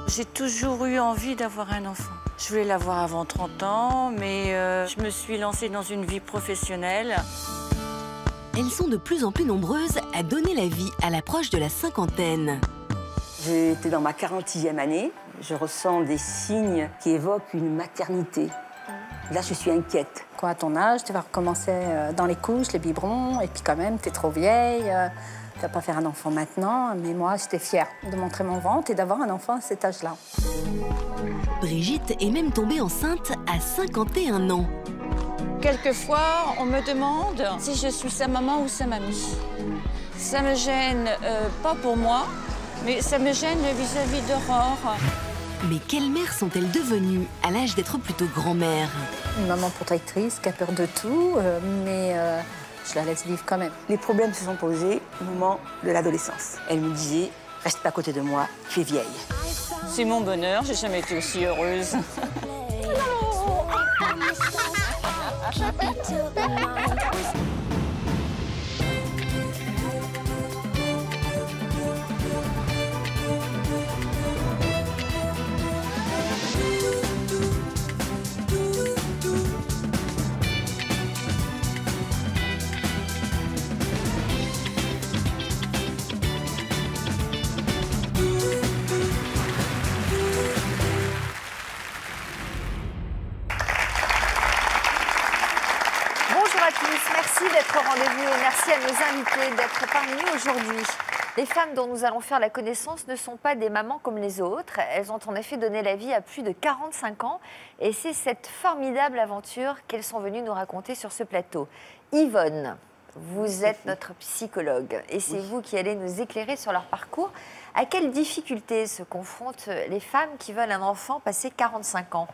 J'ai toujours eu envie d'avoir un enfant. Je voulais l'avoir avant 30 ans, mais je me suis lancée dans une vie professionnelle. Elles sont de plus en plus nombreuses à donner la vie à l'approche de la cinquantaine. J'étais dans ma 40e année. Je ressens des signes qui évoquent une maternité. Là, je suis inquiète. Quand à ton âge, tu vas recommencer dans les couches, les biberons, et puis quand même, tu es trop vieille. Tu vas pas faire un enfant maintenant, mais moi, j'étais fière de montrer mon ventre et d'avoir un enfant à cet âge-là. Brigitte est même tombée enceinte à 51 ans. Quelquefois, on me demande si je suis sa maman ou sa mamie. Ça me gêne, pas pour moi, mais ça me gêne vis-à-vis d'Aurore. Mais quelles mères sont-elles devenues à l'âge d'être plutôt grand-mère? Une maman protectrice qui a peur de tout, mais je la laisse vivre quand même. Les problèmes se sont posés au moment de l'adolescence. Elle me disait, reste pas à côté de moi, tu es vieille. C'est mon bonheur, j'ai jamais été aussi heureuse. Bonjour à tous, merci d'être au rendez-vous et merci à nos invités d'être parmi nous aujourd'hui. Les femmes dont nous allons faire la connaissance ne sont pas des mamans comme les autres. Elles ont en effet donné la vie à plus de 45 ans et c'est cette formidable aventure qu'elles sont venues nous raconter sur ce plateau. Yvonne, vous êtes notre psychologue et c'est vous qui allez nous éclairer sur leur parcours. À quelles difficultés se confrontent les femmes qui veulent un enfant passé 45 ans ?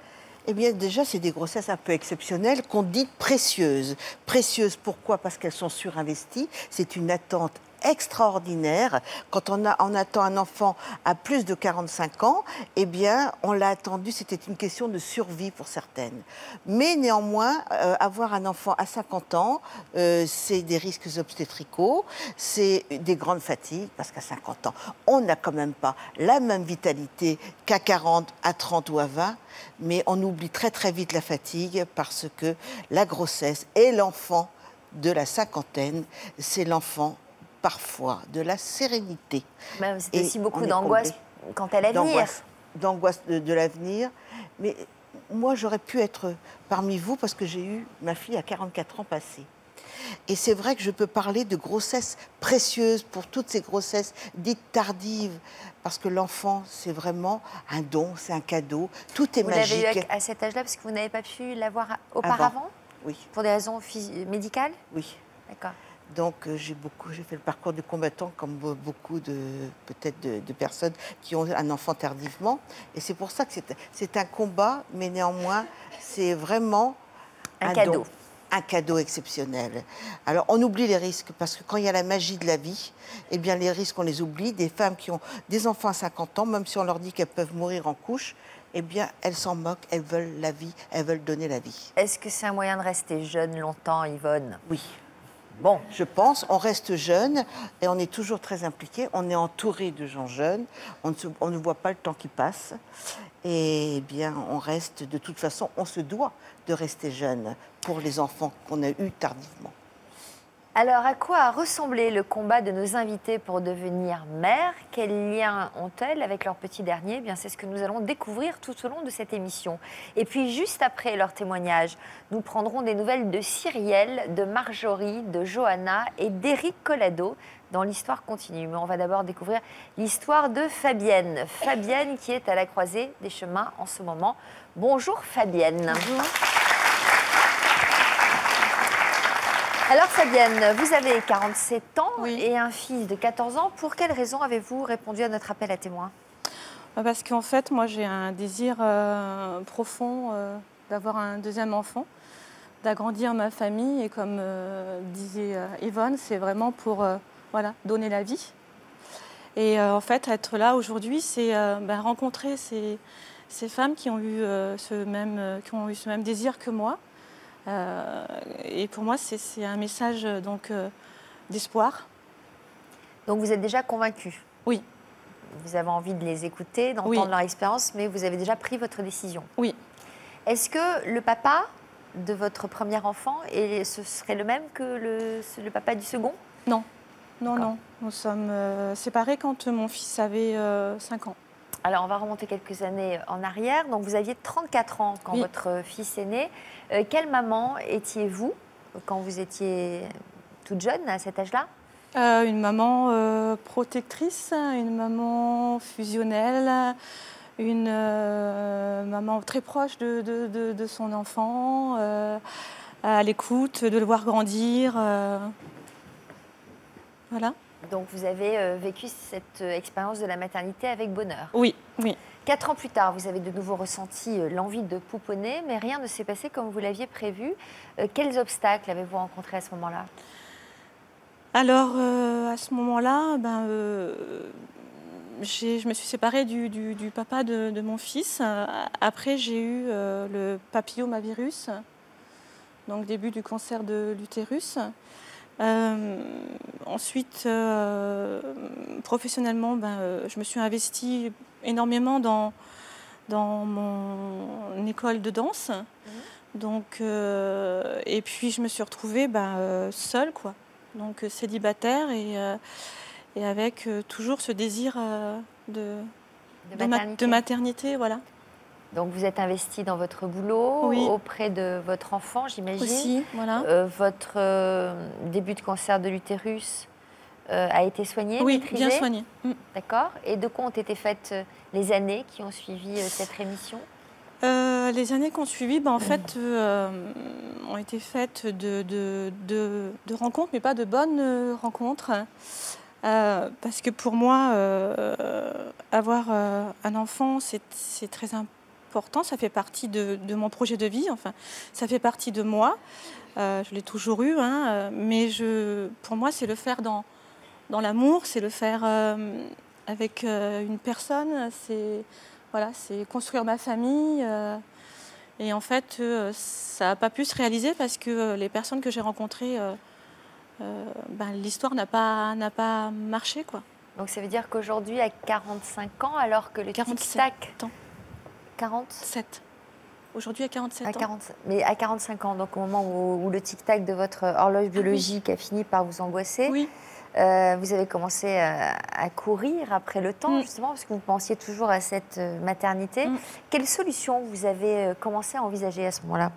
Eh bien, déjà, c'est des grossesses un peu exceptionnelles qu'on dit précieuses. Précieuses, pourquoi? Parce qu'elles sont surinvesties. C'est une attente extraordinaire. Quand on attend un enfant à plus de 45 ans, eh bien, on l'a attendu, c'était une question de survie pour certaines. Mais néanmoins, avoir un enfant à 50 ans, c'est des risques obstétricaux, c'est des grandes fatigues, parce qu'à 50 ans, on n'a quand même pas la même vitalité qu'à 40, à 30 ou à 20, mais on oublie très très vite la fatigue parce que la grossesse et l'enfant de la cinquantaine, c'est l'enfant parfois de la sérénité. C'est aussi beaucoup d'angoisse quant à l'avenir. D'angoisse de l'avenir. Mais moi, j'aurais pu être parmi vous parce que j'ai eu ma fille à 44 ans passés. Et c'est vrai que je peux parler de grossesse précieuse pour toutes ces grossesses dites tardives. Parce que l'enfant, c'est vraiment un don, c'est un cadeau. Tout est magique. Vous l'avez eu à cet âge-là parce que vous n'avez pas pu l'avoir auparavant? Oui. Pour des raisons médicales? Oui. D'accord. Donc j'ai fait le parcours du combattant comme beaucoup de personnes qui ont un enfant tardivement. Et c'est pour ça que c'est un combat, mais néanmoins, c'est vraiment un cadeau. Don, un cadeau exceptionnel. Alors on oublie les risques, parce que quand il y a la magie de la vie, eh bien les risques, on les oublie. Des femmes qui ont des enfants à 50 ans, même si on leur dit qu'elles peuvent mourir en couche, eh bien, elles s'en moquent, elles veulent la vie, elles veulent donner la vie. Est-ce que c'est un moyen de rester jeune longtemps, Yvonne? Oui. Bon. Je pense, on reste jeune et on est toujours très impliqué. On est entouré de gens jeunes, on ne voit pas le temps qui passe. Et bien, on reste, de toute façon, on se doit de rester jeune pour les enfants qu'on a eus tardivement. Alors, à quoi a ressemblé le combat de nos invités pour devenir mères? Quels liens ont-elles avec leur petit dernier? Eh bien, c'est ce que nous allons découvrir tout au long de cette émission. Et puis, juste après leur témoignage, nous prendrons des nouvelles de Cyrielle, de Marjorie, de Johanna et d'Éric Collado dans l'Histoire continue. Mais on va d'abord découvrir l'histoire de Fabienne. Fabienne qui est à la croisée des chemins en ce moment. Bonjour Fabienne. Bonjour. Alors Fabienne, vous avez 47 ans oui. et un fils de 14 ans. Pour quelle raison avez-vous répondu à notre appel à témoins? Parce qu'en fait, moi j'ai un désir profond d'avoir un deuxième enfant, d'agrandir ma famille. Et comme disait Yvonne, c'est vraiment pour donner la vie. Et en fait, être là aujourd'hui, c'est rencontrer ces femmes qui ont eu ce même désir que moi. Et pour moi, c'est un message d'espoir. Donc vous êtes déjà convaincue? Oui. vous avez envie de les écouter, d'entendre leur expérience, mais vous avez déjà pris votre décision. Oui. Est-ce que le papa de votre premier enfant, ce serait le même que le papa du second? Non. Non. Nous sommes séparés quand mon fils avait 5 ans. Alors, on va remonter quelques années en arrière. Donc, vous aviez 34 ans quand votre fils est né. Quelle maman étiez-vous quand vous étiez toute jeune, à cet âge-là? Une maman protectrice, une maman fusionnelle, une maman très proche de son enfant, à l'écoute, de le voir grandir. Voilà. Donc, vous avez vécu cette expérience de la maternité avec bonheur. Oui. 4 ans plus tard, vous avez de nouveau ressenti l'envie de pouponner, mais rien ne s'est passé comme vous l'aviez prévu. Quels obstacles avez-vous rencontrés à ce moment-là? Alors, à ce moment-là, je me suis séparée du papa de mon fils. Après, j'ai eu le papillomavirus, donc début du cancer de l'utérus. Ensuite, professionnellement, je me suis investie énormément dans mon école de danse. Donc, et puis, je me suis retrouvée seule, quoi. Donc, célibataire et avec toujours ce désir de maternité, voilà. Donc, vous êtes investie dans votre boulot, auprès de votre enfant, j'imagine. Aussi, voilà. Votre début de cancer de l'utérus a été soigné, maîtrisé? Bien soigné. D'accord. Et de quoi ont été faites les années qui ont suivi cette rémission? Les années qui ont suivi, en fait, ont été faites de rencontres, mais pas de bonnes rencontres. Parce que pour moi, avoir un enfant, c'est très important. Ça fait partie de mon projet de vie. Enfin, ça fait partie de moi. Je l'ai toujours eu, mais pour moi, c'est le faire dans l'amour, c'est le faire avec une personne. C'est construire ma famille. Et en fait, ça n'a pas pu se réaliser parce que les personnes que j'ai rencontrées, l'histoire n'a pas marché, quoi. Donc ça veut dire qu'aujourd'hui, à 45 ans, alors que le tic-tac... 47. Aujourd'hui, à 47 ans. Mais à 45 ans, donc au moment où le tic-tac de votre horloge biologique a fini par vous angoisser, vous avez commencé à courir après le temps, justement, parce que vous pensiez toujours à cette maternité. Quelle solution vous avez commencé à envisager à ce moment-là?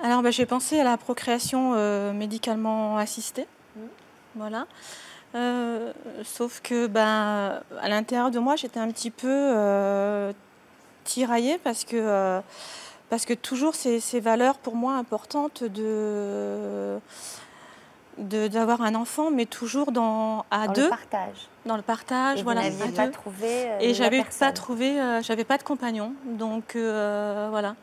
Alors, j'ai pensé à la procréation médicalement assistée. Voilà. Sauf que, à l'intérieur de moi, j'étais un petit peu tiraillée parce que toujours ces valeurs pour moi importantes d'avoir un enfant, mais toujours dans deux. Le partage. Dans le partage, et voilà. Vous n'aviez pas trouvé et j'avais pas de compagnon, donc voilà.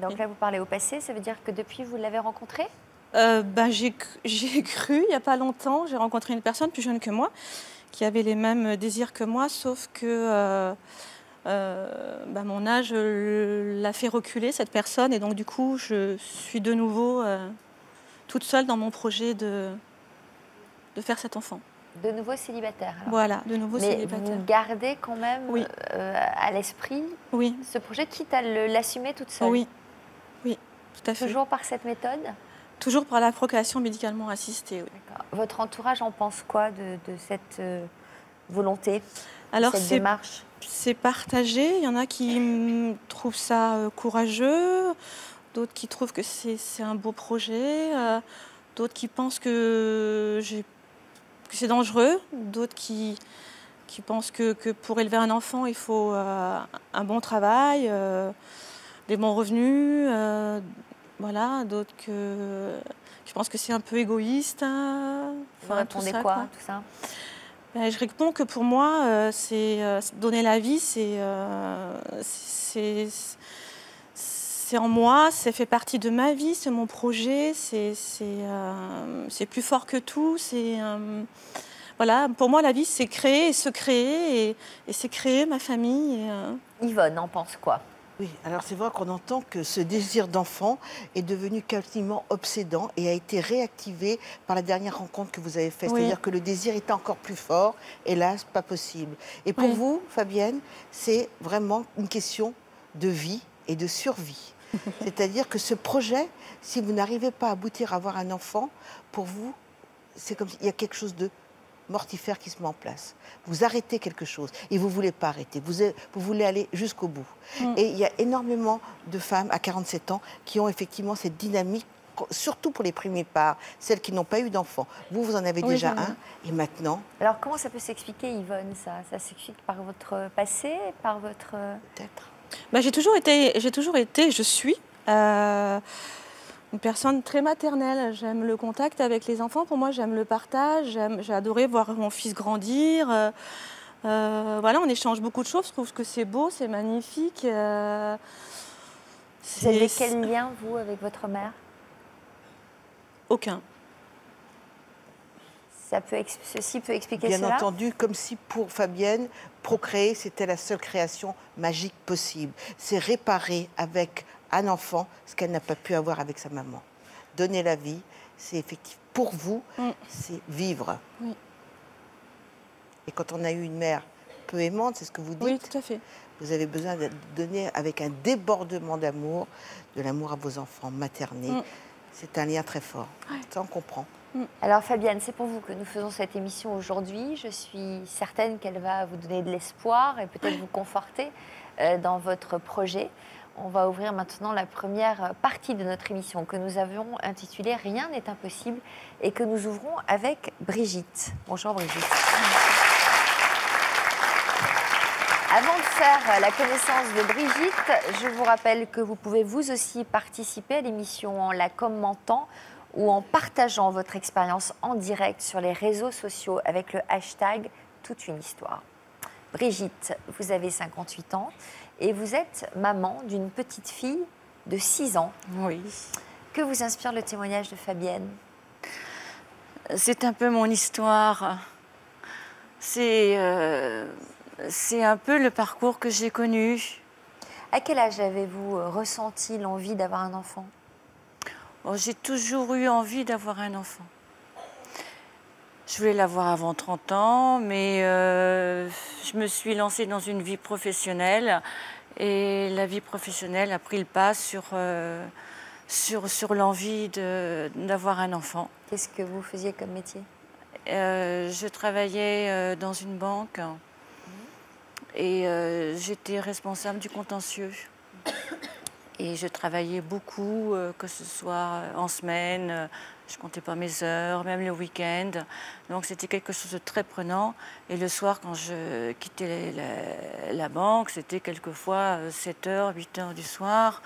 Donc là, vous parlez au passé, ça veut dire que depuis, vous l'avez rencontré? J'ai cru, il n'y a pas longtemps, j'ai rencontré une personne plus jeune que moi, qui avait les mêmes désirs que moi, sauf que mon âge l'a fait reculer, cette personne, et donc du coup, je suis de nouveau toute seule dans mon projet de faire cet enfant. De nouveau célibataire, alors. Voilà, de nouveau célibataire. Mais vous gardez quand même à l'esprit ce projet, quitte à l'assumer toute seule? Oui, tout à fait. Toujours par cette méthode? Toujours par la procréation médicalement assistée, oui. D'accord. Votre entourage en pense quoi de cette volonté, alors, cette démarche? C'est partagé. Il y en a qui trouvent ça courageux, d'autres qui trouvent que c'est un beau projet, d'autres qui pensent que c'est dangereux, d'autres qui pensent que pour élever un enfant, il faut un bon travail, des bons revenus, voilà, d'autres qui pensent que c'est un peu égoïste. Vous répondez quoi, tout ça? Je réponds que pour moi, c'est donner la vie, c'est en moi, ça fait partie de ma vie, c'est mon projet, c'est plus fort que tout. Voilà, pour moi, la vie, c'est créer et se créer, et c'est créer ma famille. Yvonne en pense quoi? Oui, alors c'est vrai qu'on entend que ce désir d'enfant est devenu quasiment obsédant et a été réactivé par la dernière rencontre que vous avez faite. Oui. C'est-à-dire que le désir était encore plus fort et là, c'est pas possible. Et pour Oui. vous, Fabienne, c'est vraiment une question de vie et de survie. C'est-à-dire que ce projet, si vous n'arrivez pas à aboutir à avoir un enfant, pour vous, c'est comme s'il y a quelque chose de mortifère qui se met en place. Vous arrêtez quelque chose et vous ne voulez pas arrêter. Vous voulez aller jusqu'au bout. Et il y a énormément de femmes à 47 ans qui ont effectivement cette dynamique, surtout pour les premiers parts, celles qui n'ont pas eu d'enfants. Vous en avez déjà un et maintenant... Alors comment ça peut s'expliquer, Yvonne, ça? Ça s'explique par votre passé, par votre... Peut-être. Bah, j'ai toujours été, je suis une personne très maternelle. J'aime le contact avec les enfants. Pour moi, j'aime le partage. J'ai adoré voir mon fils grandir. Voilà, on échange beaucoup de choses. Je trouve que c'est beau, c'est magnifique. Vous avez quel lien, vous, avec votre mère? Aucun. Ceci peut expliquer Bien cela? entendu, comme si pour Fabienne, procréer, c'était la seule création magique possible. C'est réparer avec un enfant ce qu'elle n'a pas pu avoir avec sa maman. Donner la vie, c'est effectivement, pour vous, c'est vivre. Oui. Et quand on a eu une mère peu aimante, c'est ce que vous dites, Oui, tout à fait. vous avez besoin de donner avec un débordement d'amour, de l'amour à vos enfants maternés. C'est un lien très fort. Ça, on comprend. Alors Fabienne, c'est pour vous que nous faisons cette émission aujourd'hui. Je suis certaine qu'elle va vous donner de l'espoir et peut-être vous conforter dans votre projet. On va ouvrir maintenant la première partie de notre émission que nous avions intitulée « Rien n'est impossible » et que nous ouvrons avec Brigitte. Bonjour Brigitte. Avant de faire la connaissance de Brigitte, je vous rappelle que vous pouvez vous aussi participer à l'émission en la commentant ou en partageant votre expérience en direct sur les réseaux sociaux avec le hashtag Toute une histoire. Brigitte, vous avez 58 ans et vous êtes maman d'une petite fille de 6 ans. Oui. Que vous inspire le témoignage de Fabienne? C'est un peu mon histoire. C'est un peu le parcours que j'ai connu. À quel âge avez-vous ressenti l'envie d'avoir un enfant? Oh, j'ai toujours eu envie d'avoir un enfant. Je voulais l'avoir avant 30 ans, mais je me suis lancée dans une vie professionnelle et la vie professionnelle a pris le pas sur l'envie d'avoir un enfant. Qu'est-ce que vous faisiez comme métier? Je travaillais dans une banque et j'étais responsable du contentieux. Et je travaillais beaucoup, que ce soit en semaine, je ne comptais pas mes heures, même le week-end. Donc c'était quelque chose de très prenant. Et le soir, quand je quittais la banque, c'était quelquefois 7h, 8h du soir.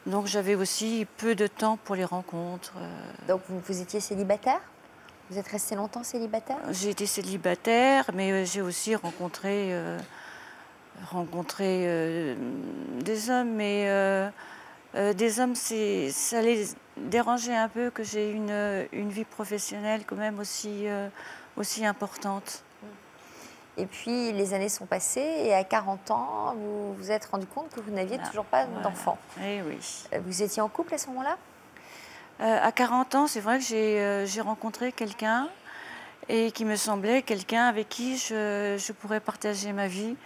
Donc j'avais aussi peu de temps pour les rencontres. Donc vous étiez célibataire? Vous êtes resté longtemps célibataire? J'ai été célibataire, mais j'ai aussi rencontré des hommes, mais des hommes, ça les dérangeait un peu que j'ai une vie professionnelle quand même aussi importante. Et puis les années sont passées et à 40 ans, vous vous êtes rendu compte que vous n'aviez toujours pas d'enfant. Eh oui. Vous étiez en couple à ce moment-là? À 40 ans, c'est vrai que j'ai rencontré quelqu'un et qui me semblait quelqu'un avec qui je pourrais partager ma vie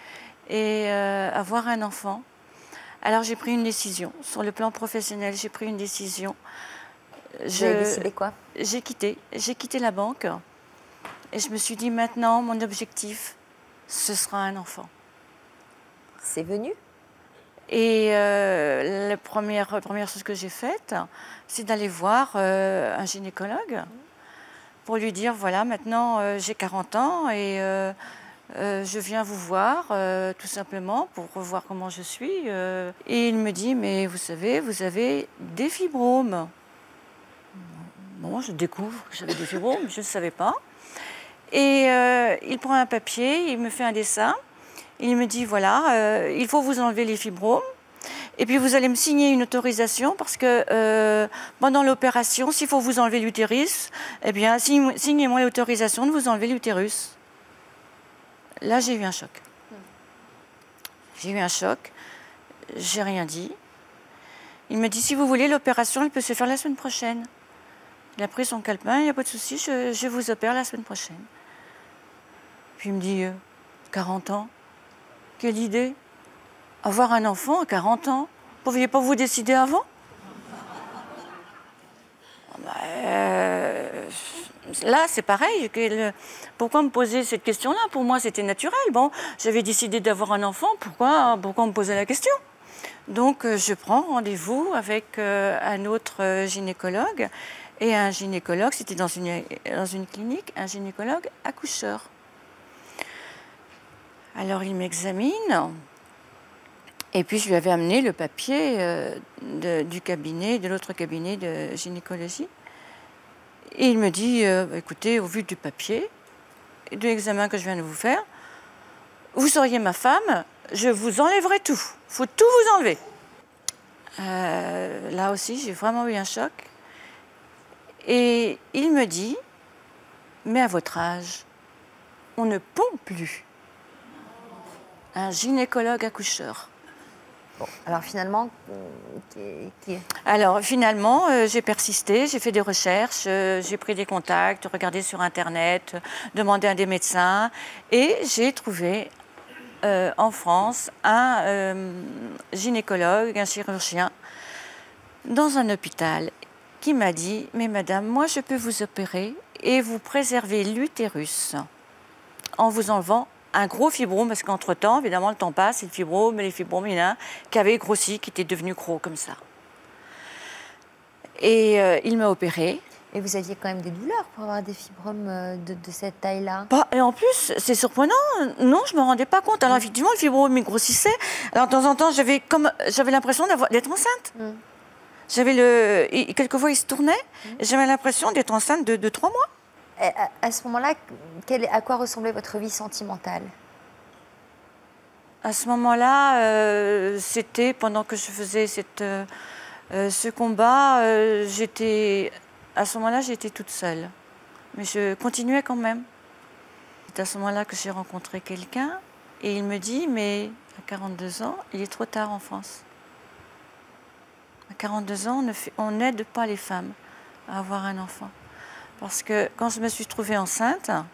et avoir un enfant. Alors j'ai pris une décision. Sur le plan professionnel, j'ai pris une décision. Vous avez décidé quoi? J'ai quitté la banque et je me suis dit maintenant, mon objectif, ce sera un enfant. C'est venu? Et la première chose que j'ai faite, c'est d'aller voir un gynécologue pour lui dire, voilà, maintenant j'ai 40 ans et je viens vous voir tout simplement pour voir comment je suis. Et il me dit, mais vous savez, vous avez des fibromes. Bon, je découvre que j'avais des fibromes, je ne savais pas. Et il prend un papier, il me fait un dessin. Il me dit, voilà, il faut vous enlever les fibromes. Et puis vous allez me signer une autorisation parce que pendant l'opération, s'il faut vous enlever l'utérus, eh bien, signez-moi l'autorisation de vous enlever l'utérus. Là, j'ai eu un choc. J'ai eu un choc. j'ai rien dit. Il me dit, si vous voulez, l'opération, elle peut se faire la semaine prochaine. Il a pris son calepin, il n'y a pas de souci, je vous opère la semaine prochaine. Puis il me dit, 40 ans, quelle idée? Avoir un enfant à 40 ans, vous ne pouviez pas vous décider avant? Là, c'est pareil. Pourquoi me poser cette question-là? Pour moi, c'était naturel. Bon, j'avais décidé d'avoir un enfant, pourquoi me poser la question? Donc, je prends rendez-vous avec un autre gynécologue. Et un gynécologue, c'était dans une clinique, un gynécologue accoucheur. Alors, il m'examine. Et puis, je lui avais amené le papier de l'autre cabinet de gynécologie. Et il me dit, écoutez, au vu du papier et de l'examen que je viens de vous faire, vous seriez ma femme, je vous enlèverai tout. Il faut tout vous enlever. Là aussi, j'ai vraiment eu un choc. Et il me dit, mais à votre âge, on ne pond plus. Un gynécologue accoucheur. Bon, alors finalement, Alors finalement, j'ai persisté, j'ai fait des recherches, j'ai pris des contacts, regardé sur Internet, demandé à des médecins, et j'ai trouvé en France un gynécologue, un chirurgien, dans un hôpital, qui m'a dit, mais madame, moi je peux vous opérer et vous préserver l'utérus en vous enlevant un gros fibrome, parce qu'entre-temps, évidemment, le temps passe, et les fibromes, il y en a qui avaient grossi, qui étaient devenus gros comme ça. Et il m'a opéré. Et vous aviez quand même des douleurs pour avoir des fibromes de cette taille-là? Et en plus, c'est surprenant, non, je ne me rendais pas compte. Alors effectivement, le fibrome il grossissait. Alors de temps en temps, j'avais l'impression d'être enceinte. Quelquefois, il se tournait, et j'avais l'impression d'être enceinte de 3 mois. À ce moment-là, à quoi ressemblait votre vie sentimentale? À ce moment-là, c'était pendant que je faisais ce combat, à ce moment-là, j'étais toute seule. Mais je continuais quand même. C'est à ce moment-là que j'ai rencontré quelqu'un et il me dit, mais à 42 ans, il est trop tard en France. À 42 ans, on n'aide pas les femmes à avoir un enfant. Parce que quand je me suis trouvée enceinte, à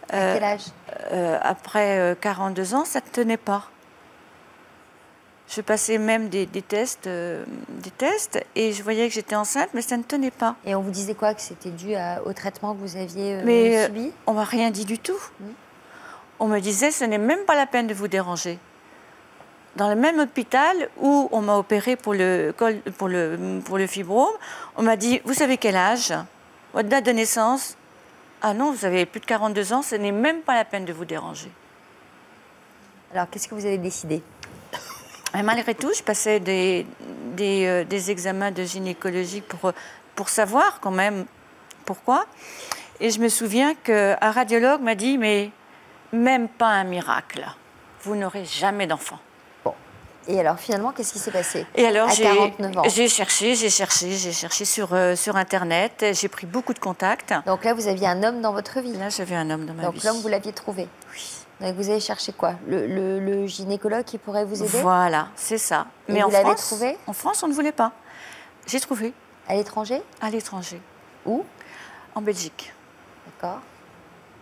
quel âge? Après 42 ans, ça ne tenait pas. Je passais même des tests et je voyais que j'étais enceinte, mais ça ne tenait pas. Et on vous disait quoi? Que c'était dû au traitement que vous aviez subi? On ne m'a rien dit du tout. On me disait, ce n'est même pas la peine de vous déranger. Dans le même hôpital où on m'a opéré pour le fibrome, on m'a dit, vous savez quel âge? Votre date de naissance? Ah non, vous avez plus de 42 ans, ce n'est même pas la peine de vous déranger. Alors, qu'est-ce que vous avez décidé? Et malgré tout, je passais des examens de gynécologie pour savoir quand même pourquoi. Et je me souviens qu'un radiologue m'a dit, mais même pas un miracle, vous n'aurez jamais d'enfant. Et alors, finalement, qu'est-ce qui s'est passé? Et alors, à 49 ans. J'ai cherché sur Internet, j'ai pris beaucoup de contacts. Donc là, vous aviez un homme dans votre vie? Là, j'avais un homme dans ma vie. Donc l'homme, vous l'aviez trouvé? Oui. Donc vous avez cherché quoi? Le gynécologue qui pourrait vous aider? Voilà, c'est ça. Et vous l'avez trouvé? En France, on ne voulait pas. J'ai trouvé. À l'étranger? À l'étranger. Où? En Belgique. D'accord.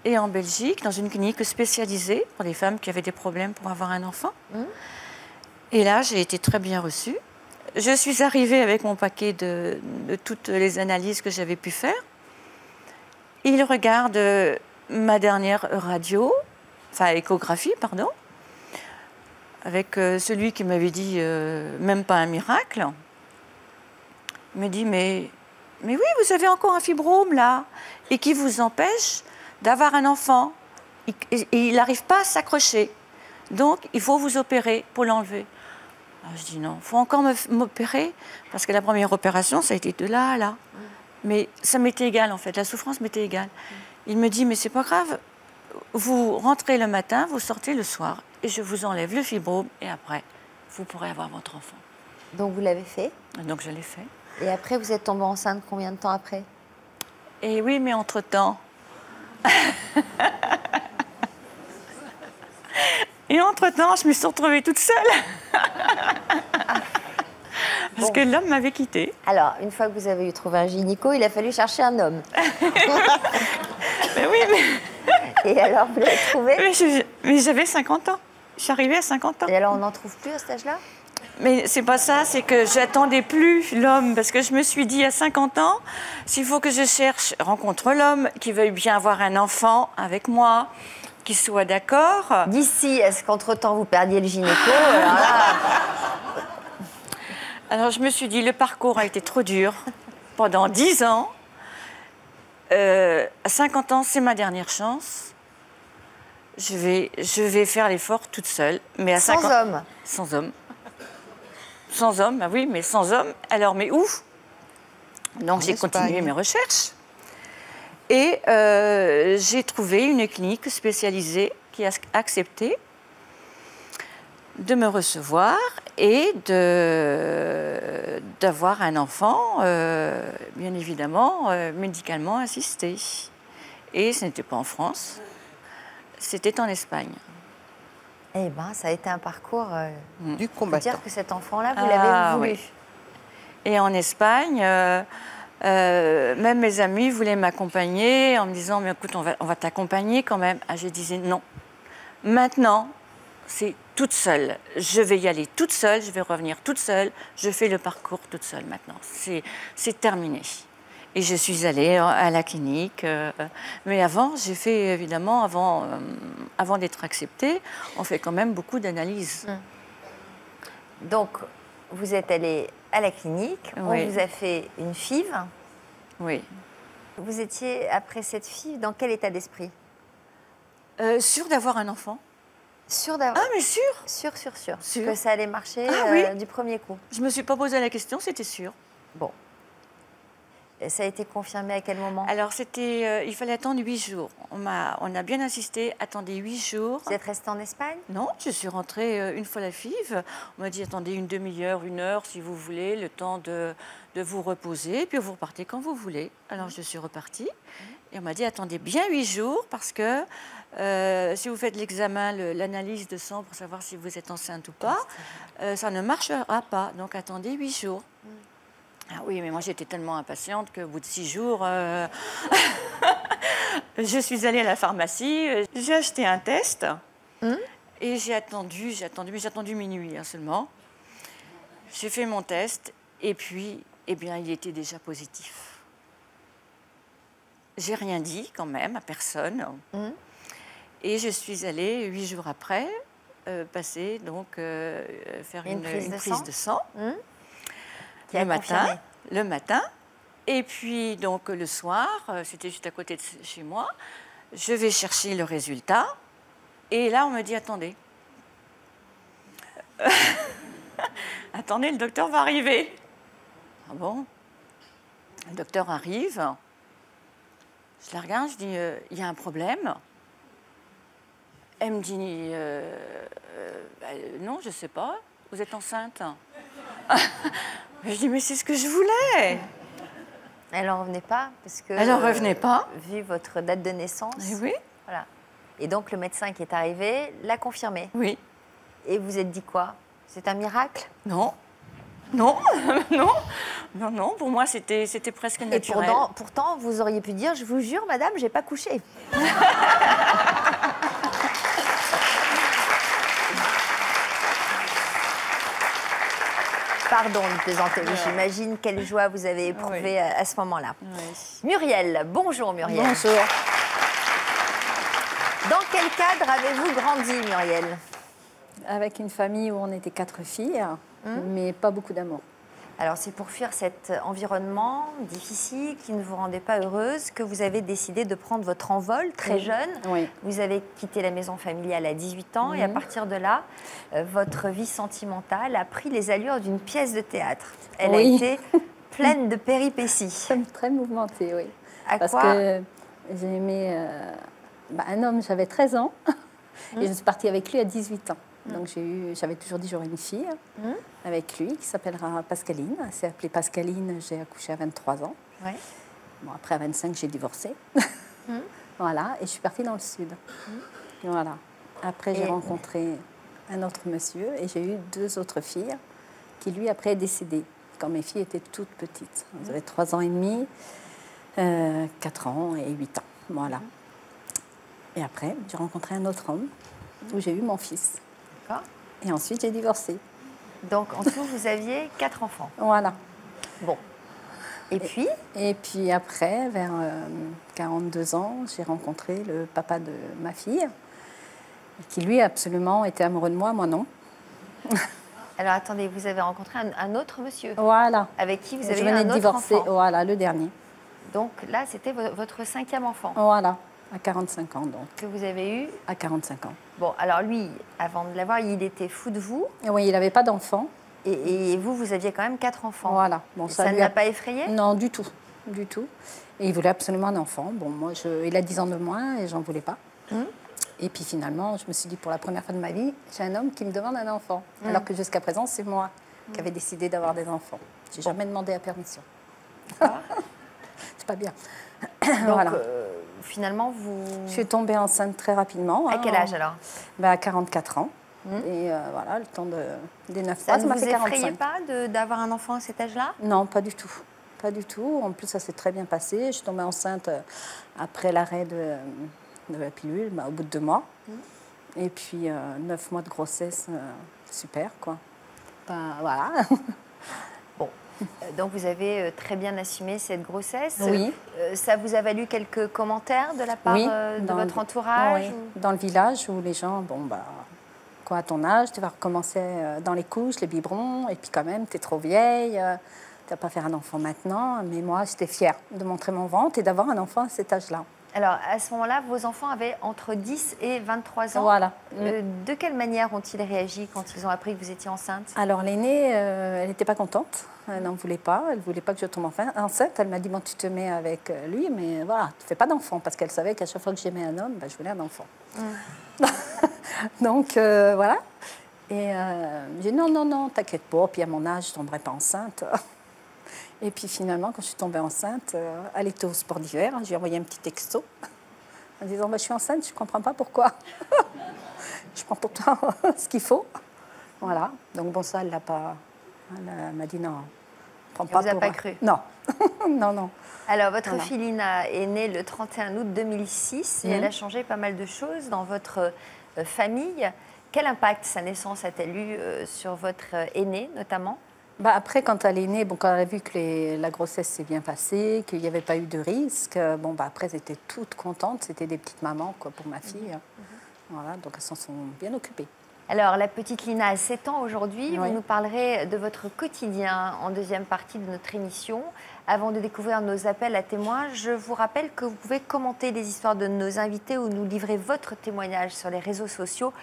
Et en Belgique, dans une clinique spécialisée pour les femmes qui avaient des problèmes pour avoir un enfant. Et là, j'ai été très bien reçue. Je suis arrivée avec mon paquet de toutes les analyses que j'avais pu faire. Il regarde ma dernière échographie, pardon, avec celui qui m'avait dit même pas un miracle. Il me dit, mais oui, vous avez encore un fibrome là, et qui vous empêche d'avoir un enfant. Il n'arrive pas à s'accrocher. Donc, il faut vous opérer pour l'enlever. Alors, je dis non, il faut encore m'opérer, parce que la première opération, ça a été de là à là. Mais ça m'était égal, en fait, la souffrance m'était égale. Il me dit, mais c'est pas grave, vous rentrez le matin, vous sortez le soir, et je vous enlève le fibrome, et après, vous pourrez avoir votre enfant. Donc vous l'avez fait? Donc je l'ai fait. Et après, vous êtes tombée enceinte combien de temps après? Et oui, mais entre-temps... Et entre-temps, maintenant, je me suis retrouvée toute seule. Parce que l'homme m'avait quittée. Alors, une fois que vous avez trouvé un gynéco, il a fallu chercher un homme. Mais oui, mais... Et alors, vous l'avez trouvé? Mais j'avais 50 ans. Je suis arrivée à 50 ans. Et alors, on n'en trouve plus à cet âge-là? Mais c'est pas ça, c'est que j'attendais plus l'homme. Parce que je me suis dit, à 50 ans, s'il faut que je rencontre l'homme qui veuille bien avoir un enfant avec moi, qui soit d'accord. D'ici, est-ce qu'entre-temps, vous perdiez le gynéco? Alors là... Alors, je me suis dit, le parcours a été trop dur pendant 10 ans. À 50 ans, c'est ma dernière chance. Je vais faire l'effort toute seule. Mais à 50... homme? Sans homme. Sans homme, bah oui, mais sans homme. Alors, mais où? Donc, j'ai continué mes recherches. Et j'ai trouvé une clinique spécialisée qui a accepté de me recevoir et d'avoir un enfant, bien évidemment, médicalement assisté. Et ce n'était pas en France, c'était en Espagne. Eh bien, ça a été un parcours... Du faut combattant. dire que cet enfant-là, vous l'avez voulu. Oui. Et en Espagne, même mes amis voulaient m'accompagner en me disant, mais écoute, on va t'accompagner quand même. Ah, je disais non. Maintenant, c'est toute seule. Je vais y aller toute seule, je vais revenir toute seule. Je fais le parcours toute seule maintenant. C'est terminé. Et je suis allée à la clinique. Mais avant, j'ai fait, évidemment, avant d'être acceptée, on fait quand même beaucoup d'analyses. Donc, vous êtes allée à la clinique, Oui. on vous a fait une FIV. Oui. Vous étiez, après cette FIV, dans quel état d'esprit? Sûre d'avoir un enfant? Sûre d'avoir... Ah, mais sûre. Sûre. Sûre. Que ça allait marcher oui. du premier coup. Je ne me suis pas posé la question, c'était sûr. Bon. Et ça a été confirmé à quel moment? Alors, il fallait attendre 8 jours. On a bien insisté, attendez 8 jours. Vous êtes restée en Espagne? Non, je suis rentrée une fois la FIV. On m'a dit, attendez une demi-heure, 1 heure, si vous voulez, le temps de vous reposer, puis vous repartez quand vous voulez. Alors, je suis repartie. Et on m'a dit, attendez bien 8 jours, parce que si vous faites l'examen, l'analyse de sang pour savoir si vous êtes enceinte ou pas, ça ne marchera pas. Donc, attendez 8 jours. Ah oui, mais moi j'étais tellement impatiente qu'au bout de 6 jours, je suis allée à la pharmacie, j'ai acheté un test et j'ai attendu minuit seulement. J'ai fait mon test et puis, eh bien, il était déjà positif. J'ai rien dit quand même à personne et je suis allée 8 jours après passer donc faire une prise de sang. Le matin. Et puis, donc, le soir, c'était juste à côté de chez moi, je vais chercher le résultat. Et là, on me dit, attendez. Attendez, le docteur va arriver. Ah bon? Le docteur arrive. Je la regarde, je dis, il y a un problème. Elle me dit, non, je ne sais pas. Vous êtes enceinte? Je dis, mais c'est ce que je voulais. Elle n'en revenait pas parce que... Elle n'en revenait pas. Vu votre date de naissance. Et oui. Voilà. Et donc, le médecin qui est arrivé l'a confirmé. Oui. Et vous êtes dit quoi? C'est un miracle? Non. Non, non. Non, pour moi, c'était presque naturel. Et pourtant, vous auriez pu dire, je vous jure, madame, j'ai pas couché. Pardon de plaisanter, mais j'imagine quelle joie vous avez éprouvée à ce moment-là. Oui. Muriel, bonjour Muriel. Bonjour. Dans quel cadre avez-vous grandi, Muriel? Avec une famille où on était 4 filles, mais pas beaucoup d'amour. Alors c'est pour fuir cet environnement difficile qui ne vous rendait pas heureuse que vous avez décidé de prendre votre envol très jeune. Oui. Vous avez quitté la maison familiale à 18 ans et à partir de là, votre vie sentimentale a pris les allures d'une pièce de théâtre. Elle a été pleine de péripéties. Très mouvementée, oui. Parce que j'ai aimé un homme, j'avais 13 ans et je suis partie avec lui à 18 ans. Donc j'avais toujours dit j'aurais une fille avec lui qui s'appellera Pascaline. Elle s'est appelée Pascaline, j'ai accouché à 23 ans. Ouais. Bon, après à 25, j'ai divorcé. Voilà, et je suis partie dans le sud. Voilà. Après, j'ai rencontré un autre monsieur et j'ai eu 2 autres filles qui, lui, après, est décédé quand mes filles étaient toutes petites. Elles avaient 3 ans et demi, 4 ans et 8 ans. Voilà. Et après, j'ai rencontré un autre homme où j'ai eu mon fils. D'accord. Et ensuite, j'ai divorcé. Donc, en tout, vous aviez 4 enfants. Voilà. Bon. Et puis Et puis après, vers 42 ans, j'ai rencontré le papa de ma fille, qui lui absolument était amoureux de moi, moi non. Alors, attendez, vous avez rencontré un autre monsieur Voilà. avec qui vous Je avez eu venais un de autre divorcer, enfant. voilà, le dernier. Donc là, c'était votre 5e enfant Voilà, à 45 ans donc, que vous avez eu. à 45 ans. Bon, alors lui, avant de l'avoir, il était fou de vous. Et oui, il n'avait pas d'enfant. Et vous aviez quand même 4 enfants. Voilà. Bon, Et ça ne lui l'a a- pas effrayé? Non, du tout, du tout. Et il voulait absolument un enfant. Bon, moi, il a 10 ans de moins et j'en voulais pas. Et puis finalement, je me suis dit, pour la première fois de ma vie, j'ai un homme qui me demande un enfant. Alors que jusqu'à présent, c'est moi qui avais décidé d'avoir des enfants. J'ai jamais demandé la permission. C'est pas bien. Donc, Voilà. finalement, vous... Je suis tombée enceinte très rapidement. À quel âge alors? À 44 ans. Et voilà, le temps des 9 Ça mois, ne ça m'a vous fait effrayait 45. pas d'avoir un enfant à cet âge-là? Non, pas du tout. Pas du tout. En plus, ça s'est très bien passé. Je suis tombée enceinte après l'arrêt de la pilule, au bout de 2 mois. Et puis, 9 mois de grossesse, super, quoi. Voilà. Bon. Donc, vous avez très bien assumé cette grossesse. Oui. Ça vous a valu quelques commentaires de la part Oui, de dans votre le- entourage? Oui, dans le village où les gens, bon, bah, quoi, à ton âge, tu vas recommencer dans les couches, les biberons, et puis quand même, tu es trop vieille, tu vas pas faire un enfant maintenant. Mais moi, j'étais fière de montrer mon ventre et d'avoir un enfant à cet âge-là. Alors, à ce moment-là, vos enfants avaient entre 10 et 23 ans. Voilà. De quelle manière ont-ils réagi quand ils ont appris que vous étiez enceinte? Alors l'aînée, elle n'était pas contente, elle n'en voulait pas, elle ne voulait pas que je tombe enceinte. Elle m'a dit, bon, tu te mets avec lui, mais voilà, tu ne fais pas d'enfant, parce qu'elle savait qu'à chaque fois que j'aimais un homme, je voulais un enfant. Donc voilà. Et j'ai dit, non, non, non, t'inquiète pas, puis à mon âge, je ne tomberai pas enceinte. Et puis finalement, quand je suis tombée enceinte, elle était au sport d'hiver, j'ai envoyé un petit texto en disant, je suis enceinte, je ne comprends pas pourquoi. Je prends pour toi ce qu'il faut. Voilà. Donc bon, ça, elle l'a pas. Elle m'a dit non. Prends Elle vous a pour... pas cru? Non. Non, non. Alors, votre Voilà. fille Lina est née le 31 août 2006 et elle a changé pas mal de choses dans votre famille. Quel impact sa naissance a-t-elle eu sur votre aînée, notamment? Après, quand elle est née, bon, quand elle a vu que la grossesse s'est bien passée, qu'il n'y avait pas eu de risque, après, elles étaient toutes contentes. C'était des petites mamans, quoi, pour ma fille. Voilà, donc elles s'en sont bien occupées. Alors, la petite Lina a 7 ans aujourd'hui. Oui. Vous nous parlerez de votre quotidien en deuxième partie de notre émission. Avant de découvrir nos appels à témoins, je vous rappelle que vous pouvez commenter les histoires de nos invités ou nous livrer votre témoignage sur les réseaux sociaux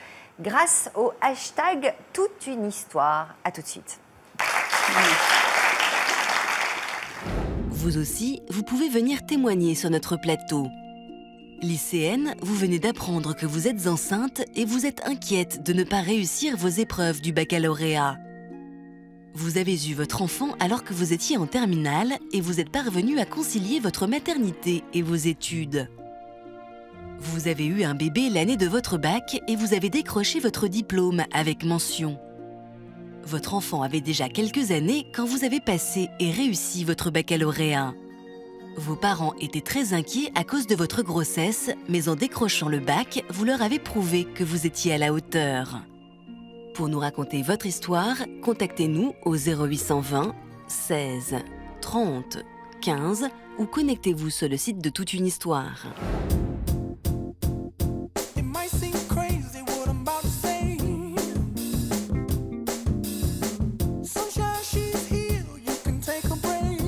grâce au hashtag Toute une histoire. À tout de suite. Vous aussi, vous pouvez venir témoigner sur notre plateau. Lycéenne, vous venez d'apprendre que vous êtes enceinte et vous êtes inquiète de ne pas réussir vos épreuves du baccalauréat. Vous avez eu votre enfant alors que vous étiez en terminale et vous êtes parvenue à concilier votre maternité et vos études. Vous avez eu un bébé l'année de votre bac et vous avez décroché votre diplôme avec mention. Votre enfant avait déjà quelques années quand vous avez passé et réussi votre baccalauréat. Vos parents étaient très inquiets à cause de votre grossesse, mais en décrochant le bac, vous leur avez prouvé que vous étiez à la hauteur. Pour nous raconter votre histoire, contactez-nous au 0820 16 30 15 ou connectez-vous sur le site de Toute une histoire. It might seem crazy what I'm about to say. Sunshine, she's here, you can take a break.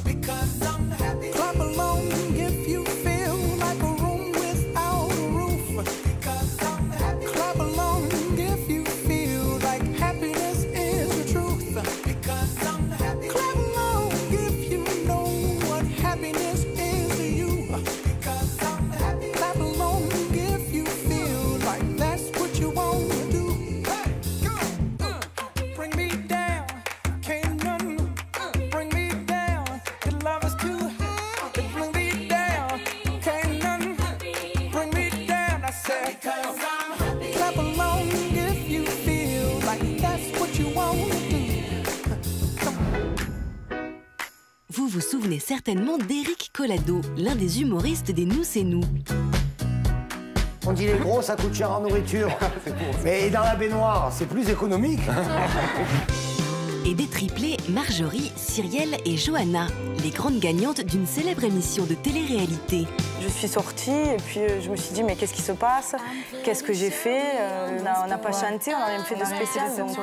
Because I'm happy. Clap along if you feel like a room without a roof. Because I'm happy. Clap along if you feel like happiness is the truth. Because I'm happy. Clap along if you know what happiness is to you. parlez certainement d'Éric Collado, l'un des humoristes des Nous c'est nous. On dit les gros, ça coûte cher en nourriture. Mais dans la baignoire, c'est plus économique. Et des triplés Marjorie, Cyrielle et Johanna, les grandes gagnantes d'une célèbre émission de télé-réalité. Je suis sortie et puis je me suis dit mais qu'est-ce qui se passe? Qu'est-ce que j'ai fait? On n'a pas chanté, on n'a même fait de spécial. Donc,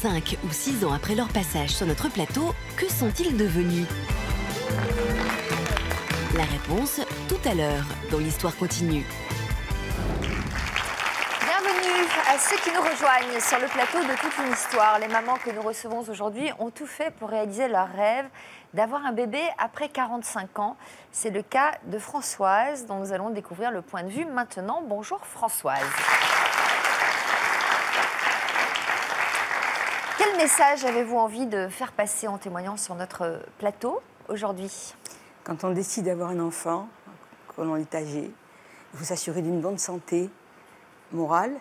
5 ou 6 ans après leur passage sur notre plateau, que sont-ils devenus? La réponse tout à l'heure dans l'Histoire continue. Bienvenue à ceux qui nous rejoignent sur le plateau de Toute une histoire. Les mamans que nous recevons aujourd'hui ont tout fait pour réaliser leur rêve d'avoir un bébé après 45 ans. C'est le cas de Françoise, dont nous allons découvrir le point de vue maintenant. Bonjour Françoise. Quel message avez-vous envie de faire passer en témoignant sur notre plateau aujourd'hui? Quand on décide d'avoir un enfant, quand on est âgé, il faut s'assurer d'une bonne santé morale,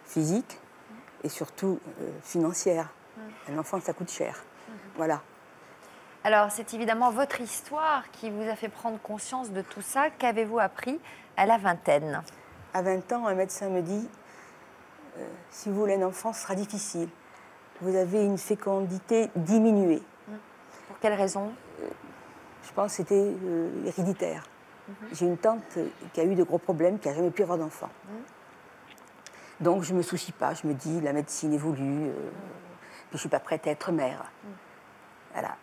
physique et surtout financière. Un enfant, ça coûte cher. Voilà. Alors, c'est évidemment votre histoire qui vous a fait prendre conscience de tout ça. Qu'avez-vous appris à la vingtaine? À 20 ans, un médecin me dit si vous voulez un enfant, ce sera difficile. Vous avez une fécondité diminuée. Pour quelle raison? Je pense que c'était héréditaire. J'ai une tante qui a eu de gros problèmes, qui n'a jamais pu avoir d'enfant. Donc je ne me soucie pas, je me dis la médecine évolue, puis je ne suis pas prête à être mère. Voilà.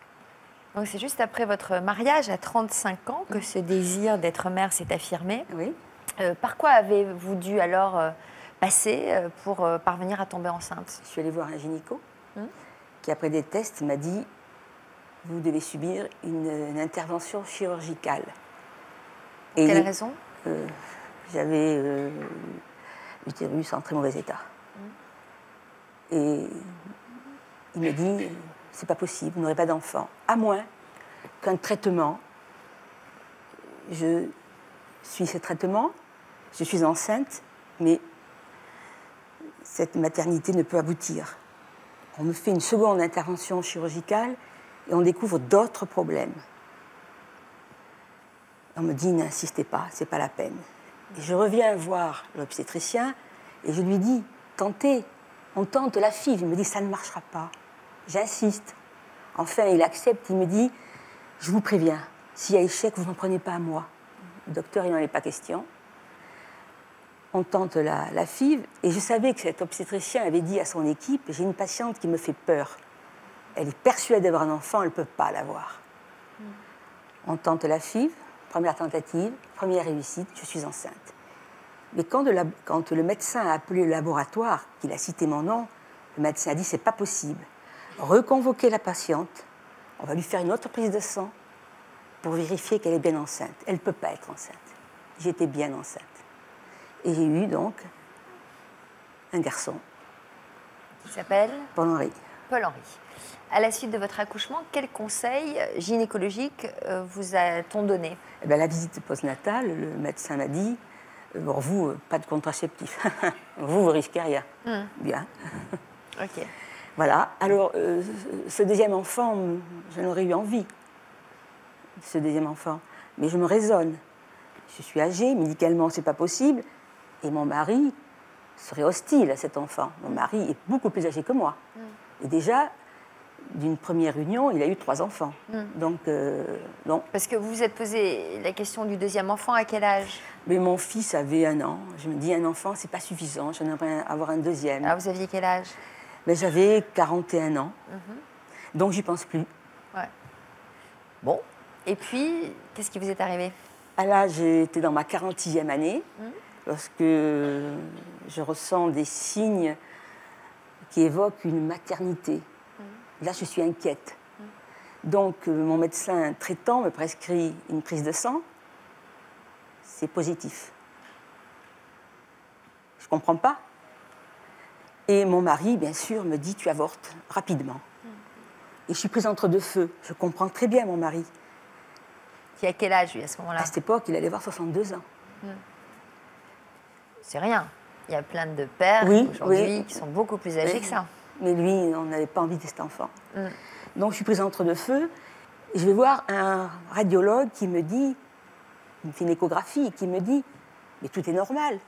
Donc c'est juste après votre mariage à 35 ans que ce désir d'être mère s'est affirmé. Oui. Par quoi avez-vous dû alors passer pour parvenir à tomber enceinte? Je suis allée voir un gynéco qui, après des tests, m'a dit vous devez subir une intervention chirurgicale. Pour quelle raison? J'avais l'utérus en très mauvais état. Et il me dit c'est pas possible, vous n'aurez pas d'enfant, à moins qu'un traitement. Je suis ce traitement, je suis enceinte, mais cette maternité ne peut aboutir. On me fait une seconde intervention chirurgicale et on découvre d'autres problèmes. On me dit n'insistez pas, c'est pas la peine. Et je reviens voir l'obstétricien et je lui dis tentez, on tente la FIV. Il me dit ça ne marchera pas. J'insiste. Enfin, il accepte, il me dit je vous préviens, s'il y a échec, vous n'en prenez pas à moi. Le docteur, il n'en est pas question. On tente la FIV et je savais que cet obstétricien avait dit à son équipe j'ai une patiente qui me fait peur. Elle est persuadée d'avoir un enfant, elle ne peut pas l'avoir. On tente la FIV, première tentative, première réussite, je suis enceinte. Mais quand le médecin a appelé le laboratoire, qu'il a cité mon nom, le médecin a dit c'est pas possible. Reconvoquez la patiente, on va lui faire une autre prise de sang pour vérifier qu'elle est bien enceinte. Elle ne peut pas être enceinte. J'étais bien enceinte. Et j'ai eu donc un garçon. Qui s'appelle Paul-Henri. Paul-Henri. À la suite de votre accouchement, quels conseils gynécologiques vous a-t-on donné? La visite postnatale, le médecin m'a dit pour vous, pas de contraceptif. Vous risquez rien. Bien. Ok. Voilà. Alors, ce deuxième enfant, j'en aurais eu envie, ce deuxième enfant. Mais je me raisonne. Je suis âgée, médicalement, c'est pas possible. Et mon mari serait hostile à cet enfant. Mon mari est beaucoup plus âgé que moi. Et déjà, d'une première union, il a eu 3 enfants. Donc, non. Parce que vous vous êtes posé la question du deuxième enfant, à quel âge? Mais mon fils avait 1 an. Je me dis, un enfant, c'est pas suffisant. J'aimerais avoir un deuxième. Alors, vous aviez quel âge? Mais j'avais 41 ans. Donc, j'y pense plus. Ouais. Bon. Et puis, qu'est-ce qui vous est arrivé? Là, j'étais dans ma 46e année, lorsque je ressens des signes qui évoquent une maternité. Là, je suis inquiète. Donc, mon médecin traitant me prescrit une prise de sang. C'est positif. Je ne comprends pas. Et mon mari, bien sûr, me dit « tu avortes rapidement ». Et je suis prise entre 2 feux. Je comprends très bien mon mari. Qui a quel âge, lui, à ce moment-là? À cette époque, il allait avoir 62 ans. C'est rien. Il y a plein de pères aujourd'hui qui sont beaucoup plus âgés que ça. Mais lui, on n'avait pas envie de cet enfant. Donc je suis prise entre deux feux. Et je vais voir un radiologue qui me dit, il me fait une échographie, et qui me dit, mais tout est normal.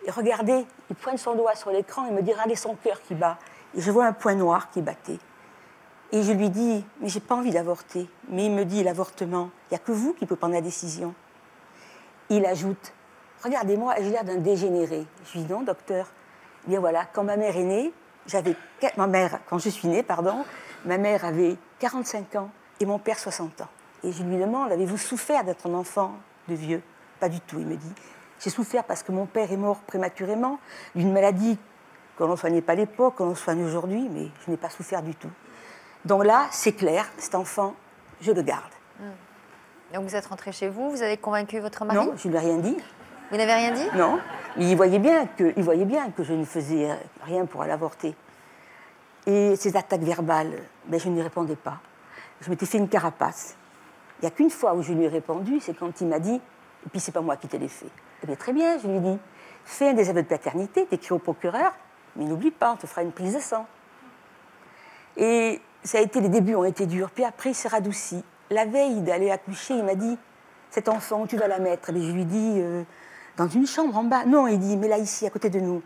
Et regardez, il pointe son doigt sur l'écran et me dit, regardez son cœur qui bat. Et je vois un point noir qui battait. Et je lui dis, mais j'ai pas envie d'avorter. Mais il me dit, l'avortement, il n'y a que vous qui pouvez prendre la décision. Il ajoute, regardez-moi, j'ai l'air d'un dégénéré. Je lui dis, non, docteur. Eh bien voilà, quand ma mère est née, quand je suis née, pardon, ma mère avait 45 ans et mon père 60 ans. Et je lui demande, avez-vous souffert d'être un enfant de vieux? Pas du tout, il me dit. J'ai souffert parce que mon père est mort prématurément d'une maladie qu'on ne soignait pas à l'époque, qu'on soigne aujourd'hui, mais je n'ai pas souffert du tout. Donc là, c'est clair, cet enfant, je le garde. Donc vous êtes rentrée chez vous, vous avez convaincu votre mari? Non, je ne lui ai rien dit. Vous n'avez rien dit? Non, mais il voyait bien que je ne faisais rien pour l'avorter. Et ces attaques verbales, ben, je ne lui répondais pas. Je m'étais fait une carapace. Il n'y a qu'une fois où je lui ai répondu, c'est quand il m'a dit, et puis c'est pas moi qui te l'ai fait. Eh bien très bien, je lui ai dit, fais un des aveux de paternité, t'écris au procureur, mais n'oublie pas, on te fera une prise de sang. Et ça a été, les débuts ont été durs, puis après il s'est radouci. La veille d'aller accoucher, il m'a dit, cet enfant, où tu vas la mettre? Et je lui ai dit, dans une chambre en bas. Non, il dit, mets-la ici, à côté de nous.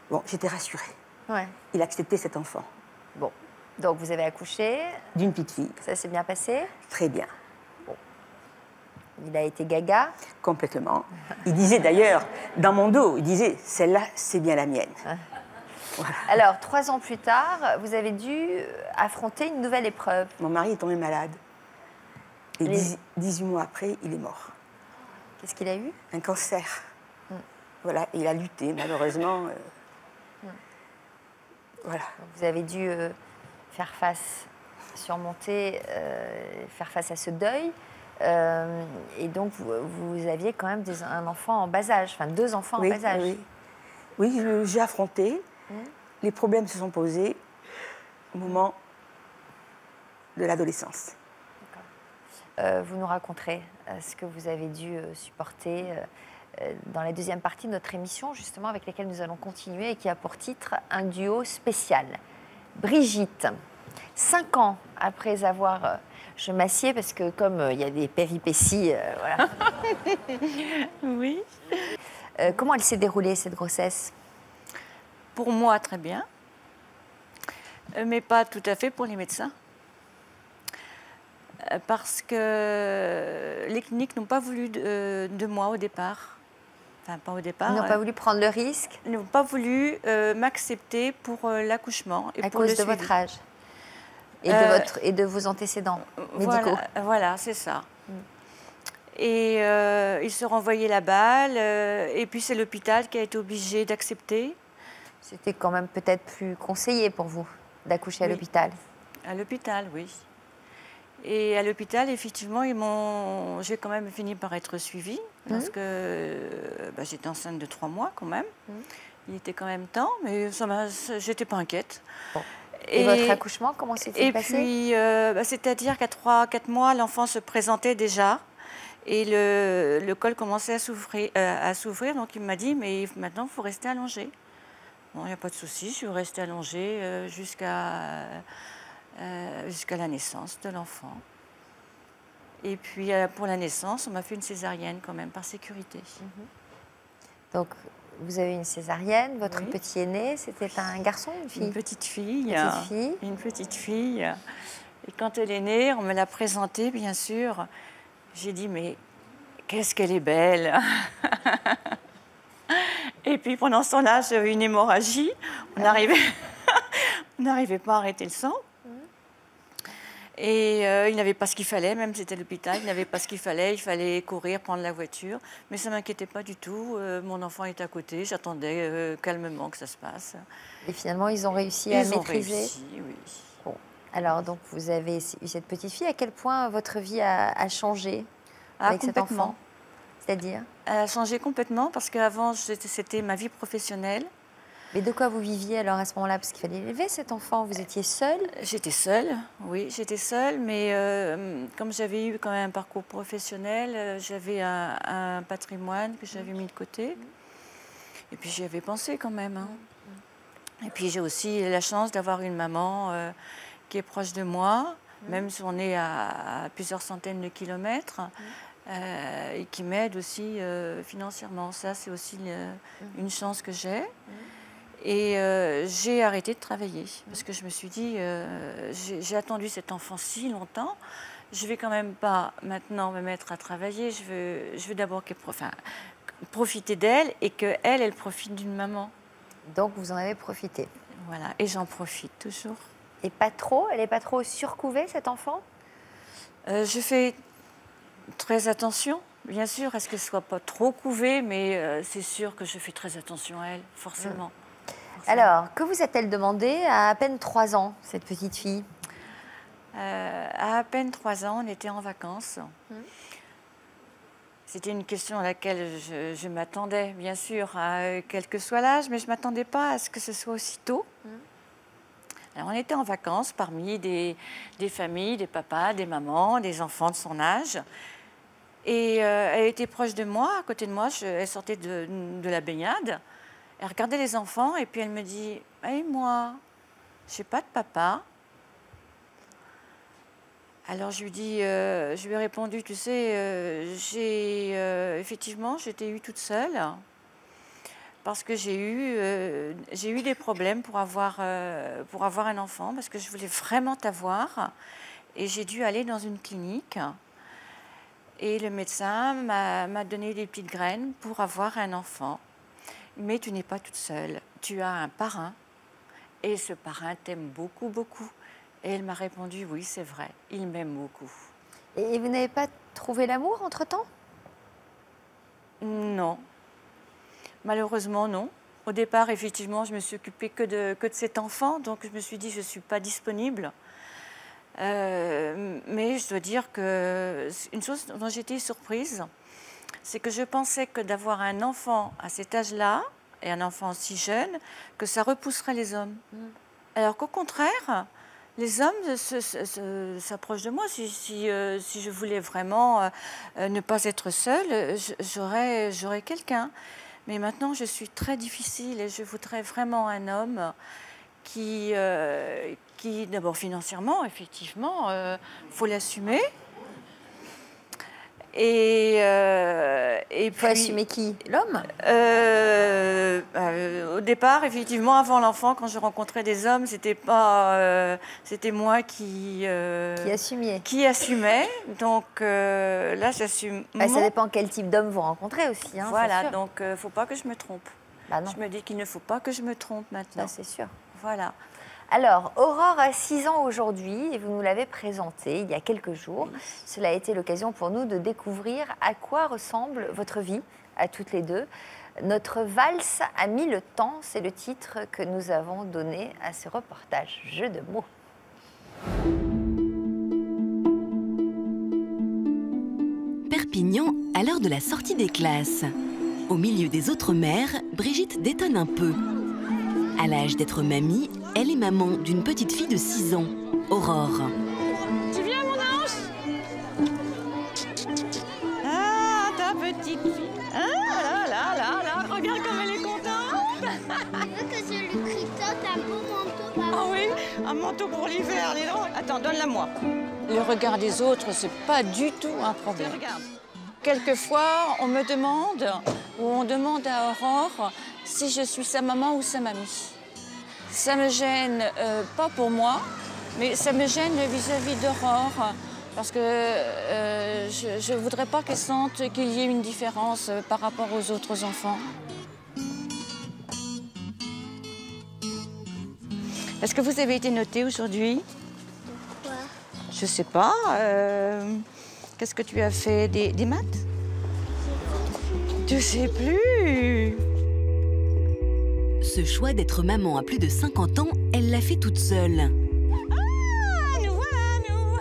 Bon, j'étais rassurée. Ouais. Il a accepté cet enfant. Bon, donc vous avez accouché. D'une petite fille. Ça s'est bien passé? Très bien. Bon. Il a été gaga? Complètement. Il disait d'ailleurs, dans mon dos, il disait, celle-là, c'est bien la mienne. Voilà. Alors, 3 ans plus tard, vous avez dû affronter une nouvelle épreuve. Mon mari est tombé malade. Et 18 mois après, il est mort. Qu'est-ce qu'il a eu? Un cancer. Voilà, et il a lutté, malheureusement. Voilà. Vous avez dû faire face, surmonter, faire face à ce deuil. Et donc, vous aviez quand même un enfant en bas âge, enfin 2 enfants en bas âge. Oui, j'ai affronté. Les problèmes se sont posés au moment de l'adolescence. Vous nous raconterez ce que vous avez dû supporter dans la deuxième partie de notre émission, justement, avec laquelle nous allons continuer et qui a pour titre un duo spécial. Brigitte, 5 ans après avoir... je m'assieds parce que comme il y a des péripéties, voilà. Oui. Comment elle s'est déroulée, cette grossesse? Pour moi, très bien. Mais pas tout à fait pour les médecins. Parce que les cliniques n'ont pas voulu de moi au départ. Enfin, pas au départ. Ils n'ont pas voulu prendre le risque? Ils n'ont pas voulu m'accepter pour l'accouchement. À cause de votre âge et de vos antécédents médicaux. Voilà, c'est ça. Et ils se renvoyaient la balle. Et puis c'est l'hôpital qui a été obligé d'accepter. C'était quand même peut-être plus conseillé pour vous d'accoucher à l'hôpital? À l'hôpital, oui. Et à l'hôpital, effectivement, j'ai quand même fini par être suivie parce que j'étais enceinte de 3 mois quand même. Il était quand même temps, mais j'étais pas inquiète. Bon. Et votre accouchement, comment s'est-il passé? Et puis, c'est-à-dire qu'à 3-4 mois, l'enfant se présentait déjà et le col commençait à s'ouvrir. Donc il m'a dit, mais maintenant, il faut rester allongé. Bon, il n'y a pas de souci, je suis restée allongée jusqu'à la naissance de l'enfant. Et puis, pour la naissance, on m'a fait une césarienne quand même, par sécurité. Donc, vous avez une césarienne, votre petit aîné, c'était un garçon ou une fille? Une petite fille. Une petite fille. Et quand elle est née, on me l'a présentée, bien sûr. J'ai dit, mais qu'est-ce qu'elle est belle! Et puis, pendant ce temps-là, j'avais une hémorragie. On n'arrivait pas à arrêter le sang. Et il n'avait pas ce qu'il fallait, même si c'était l'hôpital, il n'avait pas ce qu'il fallait courir, prendre la voiture. Mais ça ne m'inquiétait pas du tout, mon enfant était à côté, j'attendais calmement que ça se passe. Et finalement, ils ont réussi à maîtriser? Réussi, oui. Bon. Alors, donc, vous avez eu cette petite fille, à quel point votre vie a changé avec cet enfant? C'est-à-dire? Elle a changé complètement, parce qu'avant, c'était ma vie professionnelle. Mais de quoi vous viviez alors à ce moment-là? Parce qu'il fallait élever cet enfant, vous étiez seule? J'étais seule, oui, j'étais seule, mais comme j'avais eu quand même un parcours professionnel, j'avais un patrimoine que j'avais mis de côté. Et puis j'y avais pensé quand même. Et puis j'ai aussi la chance d'avoir une maman qui est proche de moi, même si on est à plusieurs centaines de kilomètres, et qui m'aide aussi financièrement. Ça, c'est aussi une chance que j'ai. Et j'ai arrêté de travailler parce que je me suis dit, j'ai attendu cet enfant si longtemps, je vais quand même pas maintenant me mettre à travailler, je veux d'abord profiter d'elle et qu'elle, elle profite d'une maman. Donc vous en avez profité. Voilà, et j'en profite toujours. Et pas trop? Elle n'est pas trop surcouvée, cette enfant? Je fais très attention, bien sûr, à ce qu'elle ne soit pas trop couvée, mais c'est sûr que je fais très attention à elle, forcément. Alors, que vous a-t-elle demandé à peine 3 ans, cette petite fille? À peine 3 ans, on était en vacances. C'était une question à laquelle je m'attendais, bien sûr, quel que soit l'âge, mais je ne m'attendais pas à ce que ce soit aussi tôt. Alors, on était en vacances parmi des familles, des papas, des mamans, des enfants de son âge. Et elle était proche de moi, à côté de moi, elle sortait de la baignade. Elle regardait les enfants et puis elle me dit « Hey, moi, je n'ai pas de papa. » Alors je lui ai répondu « Tu sais, effectivement, je t'ai eu toute seule parce que j'ai eu des problèmes pour avoir un enfant, parce que je voulais vraiment t'avoir et j'ai dû aller dans une clinique. Et le médecin m'a donné des petites graines pour avoir un enfant. Mais tu n'es pas toute seule, tu as un parrain et ce parrain t'aime beaucoup, beaucoup. » Et elle m'a répondu « Oui, c'est vrai, il m'aime beaucoup. » Et vous n'avez pas trouvé l'amour entre-temps? Non, malheureusement non. Au départ, effectivement, je me suis occupée que de cet enfant, donc je me suis dit « Je ne suis pas disponible ». Mais je dois dire que une chose dont j'étais surprise, c'est que je pensais que d'avoir un enfant à cet âge-là, et un enfant si jeune, que ça repousserait les hommes. Alors qu'au contraire, les hommes s'approchent de moi. Si je voulais vraiment ne pas être seule, j'aurais quelqu'un. Mais maintenant, je suis très difficile et je voudrais vraiment un homme qui d'abord financièrement, effectivement, faut l'assumer. Et puis, faut assumer qui? L'homme? Au départ, effectivement, avant l'enfant, quand je rencontrais des hommes, c'était moi qui assumais. Donc là, j'assume. Ça dépend quel type d'homme vous rencontrez aussi. Hein, voilà, donc faut pas que je me trompe. Bah non. Je me dis qu'il ne faut pas que je me trompe maintenant. Ça, c'est sûr. Voilà. Alors, Aurore a 6 ans aujourd'hui et vous nous l'avez présentée il y a quelques jours. Oui. Cela a été l'occasion pour nous de découvrir à quoi ressemble votre vie, à toutes les deux. Notre valse a mis le temps, c'est le titre que nous avons donné à ce reportage. Jeu de mots. Perpignan, à l'heure de la sortie des classes. Au milieu des autres mères, Brigitte détonne un peu. À l'âge d'être mamie, elle est maman d'une petite fille de 6 ans, Aurore. Tu viens, mon ange? Ah, ta petite fille. Ah, là, regarde comme elle est contente. Tu veux que je lui tricote un beau manteau, papa? Ah oui, un manteau pour l'hiver, les dents. Attends, donne-la-moi. Le regard des autres, c'est pas du tout un problème. Regarde. Quelquefois, on me demande, ou on demande à Aurore si je suis sa maman ou sa mamie. Ça me gêne, pas pour moi, mais ça me gêne vis-à-vis d'Aurore, parce que je ne voudrais pas qu'elle sente qu'il y ait une différence par rapport aux autres enfants. Est-ce que vous avez été notée aujourd'hui? Pourquoi? Je ne sais pas. Qu'est-ce que tu as fait? Des maths? Tu ne sais plus. Ce choix d'être maman à plus de 50 ans, elle l'a fait toute seule. Ah, nous voilà, nous.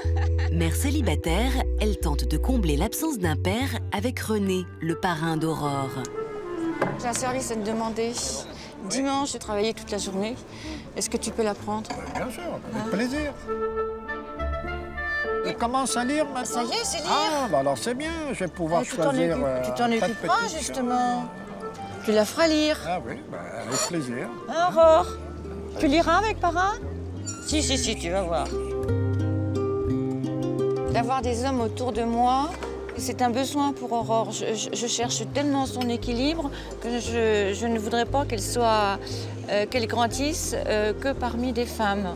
Mère célibataire, elle tente de combler l'absence d'un père avec René, le parrain d'Aurore. J'ai un service à te demander. Dimanche, j'ai travaillé toute la journée. Est-ce que tu peux la prendre? Bien sûr, avec plaisir. Elle commence à lire maintenant? Ça y est, c'est lire. Ah, bah alors c'est bien, je vais pouvoir choisir. Tu t'en occuperas, justement. Tu la feras lire. Ah oui, bah, avec plaisir. Aurore, tu liras avec parrain? Si, tu vas voir. D'avoir des hommes autour de moi, c'est un besoin pour Aurore. Je cherche tellement son équilibre que je ne voudrais pas qu'elle grandisse que parmi des femmes.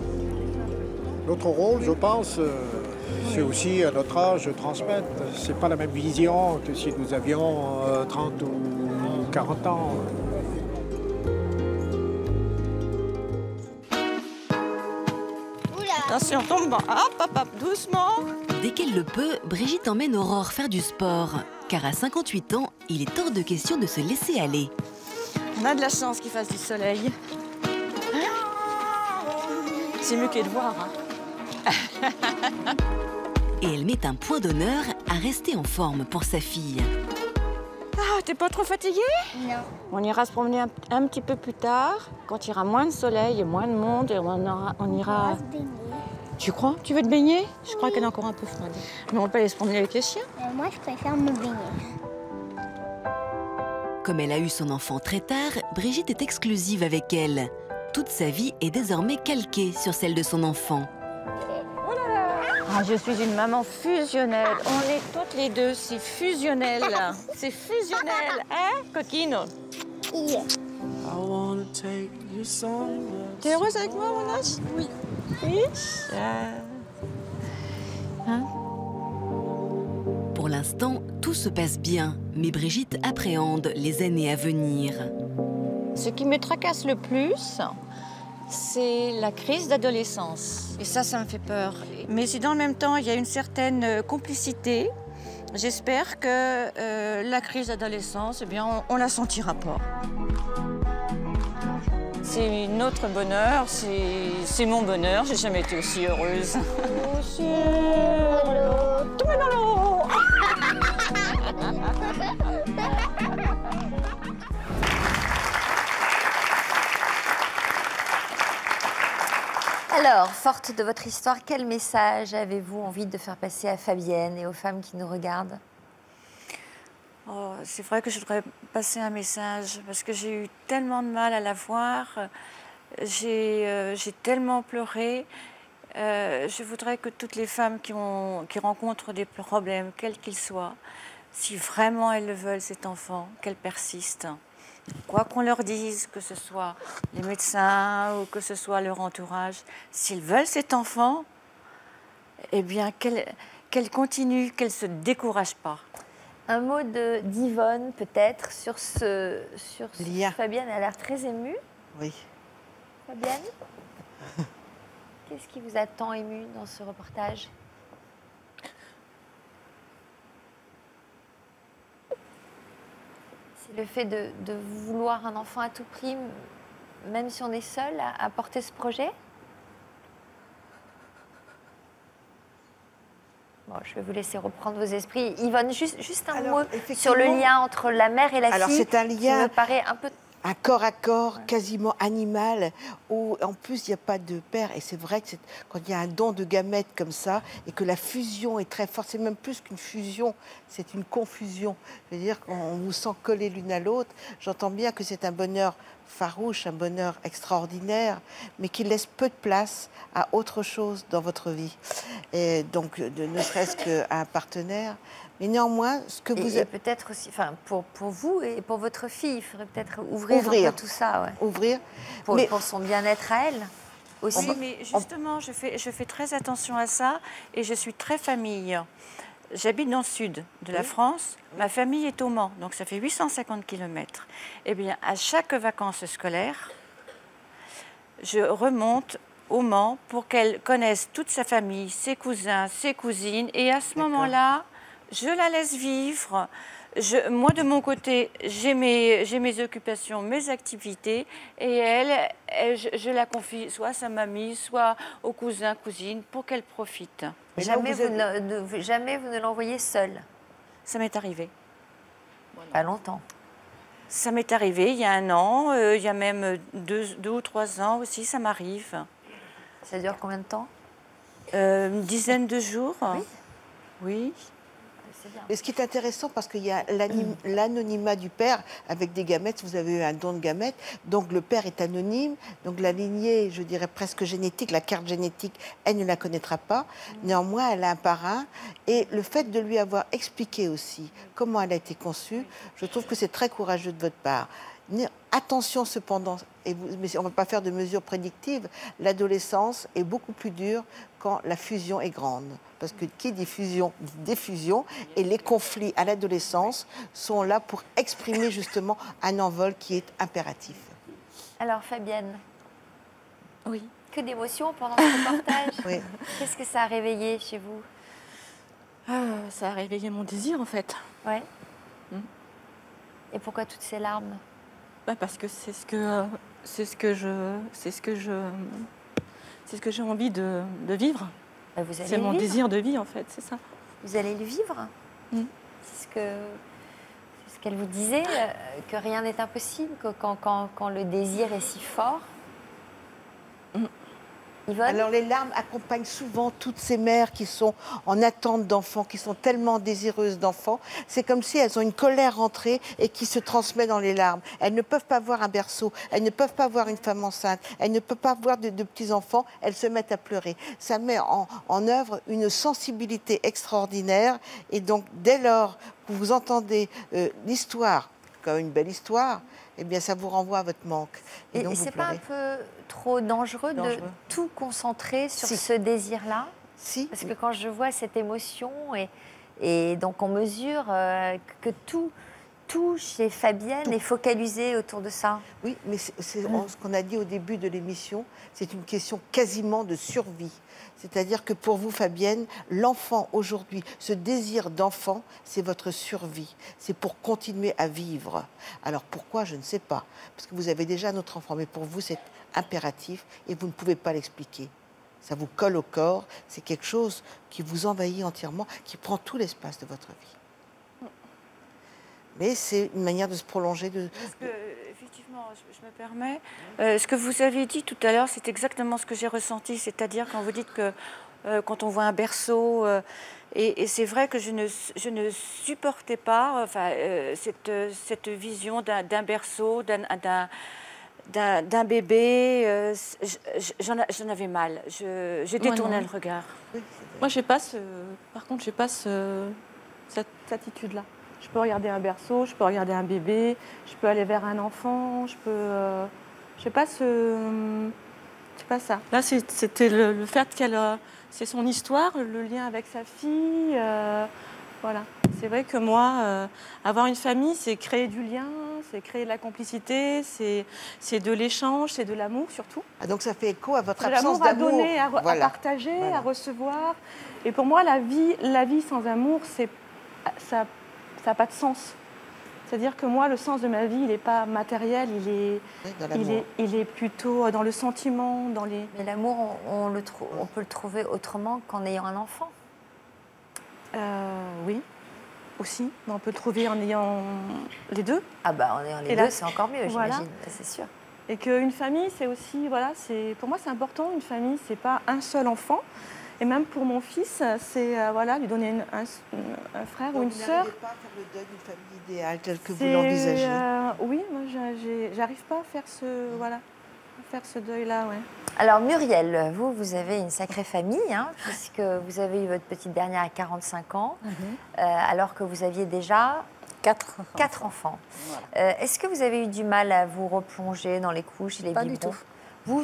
Notre rôle, je pense, c'est aussi à notre âge de transmettre. C'est pas la même vision que si nous avions 30 ou 40 ans. Attention, tombe bas. Hop, doucement. Dès qu'elle le peut, Brigitte emmène Aurore faire du sport. Car à 58 ans, il est hors de question de se laisser aller. On a de la chance qu'il fasse du soleil. C'est mieux que de voir. Hein. Et elle met un point d'honneur à rester en forme pour sa fille. Ah, t'es pas trop fatiguée? Non. On ira se promener un petit peu plus tard, quand il y aura moins de soleil et moins de monde, et on ira... se baigner. Tu crois? Tu veux te baigner? Je crois qu'elle est encore un peu froide. Mais on peut aller se promener avec les chiens. Moi, je préfère me baigner. Comme elle a eu son enfant très tard, Brigitte est exclusive avec elle. Toute sa vie est désormais calquée sur celle de son enfant. Ah, je suis une maman fusionnelle. On est toutes les deux, c'est fusionnel. C'est fusionnel, hein, coquine? T'es heureuse avec moi, mon âge? Oui. Oui? Hein? Pour l'instant, tout se passe bien, mais Brigitte appréhende les années à venir. Ce qui me tracasse le plus, c'est la crise d'adolescence. Et ça me fait peur. Mais si dans le même temps, il y a une certaine complicité, j'espère que la crise d'adolescence, eh bien, on la sentira pas. C'est notre bonheur, c'est mon bonheur. J'ai jamais été aussi heureuse. Tombez dans l'eau. Alors, forte de votre histoire, quel message avez-vous envie de faire passer à Fabienne et aux femmes qui nous regardent? Oh, c'est vrai que je voudrais passer un message parce que j'ai eu tellement de mal à la voir. J'ai tellement pleuré. Je voudrais que toutes les femmes qui rencontrent des problèmes, quels qu'ils soient, si vraiment elles le veulent, cet enfant, qu'elles persistent. Quoi qu'on leur dise, que ce soit les médecins ou que ce soit leur entourage, s'ils veulent cet enfant, eh bien qu'elles continuent, qu'elles ne se découragent pas. Un mot d'Yvonne, peut-être, sur Lia. Fabienne a l'air très émue. Oui. Fabienne, qu'est-ce qui vous a tant ému dans ce reportage? C'est le fait de vouloir un enfant à tout prix, même si on est seul, à porter ce projet? Bon, je vais vous laisser reprendre vos esprits. Yvonne, juste un mot sur le lien entre la mère et la fille. Alors, c'est un lien qui me paraît un peu... un corps à corps, quasiment animal, où en plus il n'y a pas de père. Et c'est vrai que quand il y a un don de gamètes comme ça, et que la fusion est très forte, c'est même plus qu'une fusion, c'est une confusion. Je veux dire qu'on vous sent collés l'une à l'autre. J'entends bien que c'est un bonheur farouche, un bonheur extraordinaire, mais qui laisse peu de place à autre chose dans votre vie. Et donc, ne serait-ce qu'à un partenaire. Mais néanmoins, ce que vous... Et peut-être aussi, enfin, pour vous et pour votre fille, il faudrait peut-être ouvrir un peu tout ça. Ouais. Ouvrir. Pour son bien-être à elle aussi. Oui, mais justement, je fais très attention à ça et je suis très famille. J'habite dans le sud de la France. Ma famille est au Mans, donc ça fait 850 km. Eh bien, à chaque vacances scolaires, je remonte au Mans pour qu'elle connaisse toute sa famille, ses cousins, ses cousines. Et à ce moment-là, je la laisse vivre. Moi, de mon côté, j'ai mes occupations, mes activités. Et je la confie soit à sa mamie, soit aux cousins, cousines, pour qu'elle profite. Jamais vous ne l'envoyez seule? Ça m'est arrivé. Pas longtemps. Ça m'est arrivé il y a 1 an, il y a même 2 ou 3 ans aussi, ça m'arrive. Ça dure combien de temps? Une dizaine de jours. Oui. Oui. bien. Mais ce qui est intéressant, parce qu'il y a l'anonymat du père avec des gamètes, vous avez eu un don de gamètes, donc le père est anonyme, donc la lignée, je dirais presque génétique, la carte génétique, elle ne la connaîtra pas. Néanmoins, elle a un parrain, et le fait de lui avoir expliqué aussi comment elle a été conçue, je trouve que c'est très courageux de votre part. Attention cependant, mais on ne va pas faire de mesures prédictives, l'adolescence est beaucoup plus dure quand la fusion est grande. Parce que qui dit fusion, dit diffusion, et les conflits à l'adolescence sont là pour exprimer justement un envol qui est impératif. Alors Fabienne, Oui. que d'émotions pendant ce reportage. Oui. Qu'est-ce que ça a réveillé chez vous? Ça a réveillé mon désir, en fait. Ouais. Et pourquoi toutes ces larmes? Parce que c'est ce que j'ai envie de vivre. Vous allez C'est le mon vivre. désir de vie, en fait, c'est ça. Vous allez le vivre. C'est ce qu'elle vous disait, que rien n'est impossible, que quand le désir est si fort. Yvonne? Alors les larmes accompagnent souvent toutes ces mères qui sont en attente d'enfants, qui sont tellement désireuses d'enfants. C'est comme si elles ont une colère rentrée et qui se transmet dans les larmes. Elles ne peuvent pas voir un berceau, elles ne peuvent pas voir une femme enceinte, elles ne peuvent pas voir de petits-enfants, elles se mettent à pleurer. Ça met en œuvre une sensibilité extraordinaire, et donc dès lors que vous entendez l'histoire, comme une belle histoire, eh bien, ça vous renvoie à votre manque. Et donc, c'est vous pas un pleurez. peu trop dangereux de tout concentrer sur ce désir-là? Si. Parce que quand je vois cette émotion, et donc on mesure que tout chez Fabienne est focalisé autour de ça. Oui, mais c'est ce qu'on a dit au début de l'émission, c'est une question quasiment de survie. C'est-à-dire que pour vous, Fabienne, l'enfant aujourd'hui, ce désir d'enfant, c'est votre survie. C'est pour continuer à vivre. Alors pourquoi, je ne sais pas. Parce que vous avez déjà un autre enfant, mais pour vous, c'est impératif et vous ne pouvez pas l'expliquer. Ça vous colle au corps, c'est quelque chose qui vous envahit entièrement, qui prend tout l'espace de votre vie. Mais c'est une manière de se prolonger. Parce que, effectivement, je me permets, ce que vous avez dit tout à l'heure, c'est exactement ce que j'ai ressenti. C'est-à-dire quand vous dites que quand on voit un berceau, et c'est vrai que je ne supportais pas cette vision d'un berceau, d'un bébé. J'en avais mal. J'ai détourné le regard. Moi, par contre, j'ai pas cette attitude-là. Je peux regarder un berceau, je peux regarder un bébé, je peux aller vers un enfant, je sais pas c'est pas ça. Là, c'était le fait qu'elle, c'est son histoire, le lien avec sa fille, voilà. C'est vrai que moi, avoir une famille, c'est créer du lien, c'est créer de la complicité, c'est de l'échange, c'est de l'amour surtout. Ah, donc ça fait écho à votre De absence l'amour à d'amour. donner, à Voilà. partager, Voilà. à recevoir. Et pour moi, la vie sans amour, ça n'a pas de sens. C'est-à-dire que moi, le sens de ma vie, il n'est pas matériel, il est plutôt dans le sentiment, dans les... Mais l'amour, on peut le trouver autrement qu'en ayant un enfant. Oui, aussi. Mais on peut le trouver en ayant les deux. Ah bah en ayant les deux, c'est encore mieux, voilà. j'imagine, c'est sûr. Et qu'une famille, c'est aussi, voilà, pour moi, c'est important. Une famille, c'est pas un seul enfant. Et même pour mon fils, c'est voilà, lui donner un frère ou une sœur. Vous n'arrivez pas à faire le deuil d'une famille idéale telle que vous l'envisagez. Oui, moi, j'arrive pas à faire ce deuil-là, ouais. Alors Muriel, vous avez une sacrée famille, hein, puisque vous avez eu votre petite dernière à 45 ans, alors que vous aviez déjà 4 enfants. Voilà. Est-ce que vous avez eu du mal à vous replonger dans les couches et les biberons? Pas du tout. Vous,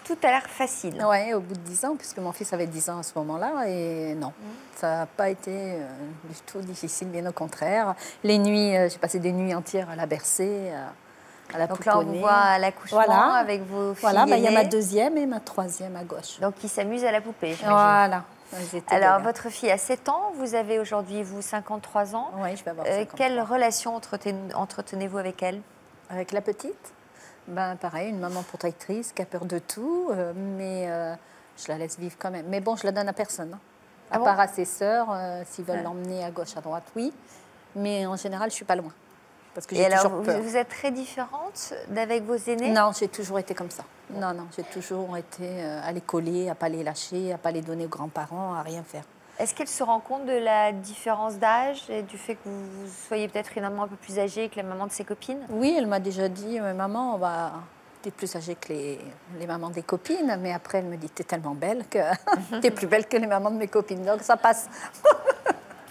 tout a l'air facile. Oui, au bout de 10 ans, puisque mon fils avait 10 ans à ce moment-là, et non, ça n'a pas été du tout difficile, bien au contraire. Les nuits, j'ai passé des nuits entières à la bercer, à la Donc là, on vous voit à l'accouchement avec vos filles Voilà, il y a ma aînées. deuxième et ma troisième à gauche. Donc, ils s'amusent à la poupée, j'imagine. Voilà. Alors, votre fille a 7 ans, vous avez aujourd'hui, vous, 53 ans. Oui, je vais avoir 53. Quelle relation entretenez-vous avec elle? Avec la petite? Ben, pareil, une maman protectrice qui a peur de tout, mais je la laisse vivre quand même. Mais bon, je la donne à personne. Hein. À part à ses sœurs, s'ils veulent l'emmener à gauche, à droite, oui. Mais en général, je ne suis pas loin. Parce que j'ai toujours peur. Vous êtes très différente d'avec vos aînés? Non, j'ai toujours été comme ça. Non, j'ai toujours été à les coller, à ne pas les lâcher, à ne pas les donner aux grands-parents, à rien faire. Est-ce qu'elle se rend compte de la différence d'âge et du fait que vous soyez peut-être une maman un peu plus âgée que la maman de ses copines? Oui, elle m'a déjà dit, mais maman, t'es plus âgée que les mamans des copines. Mais après, elle me dit, t'es tellement belle que t'es plus belle que les mamans de mes copines. Donc ça passe.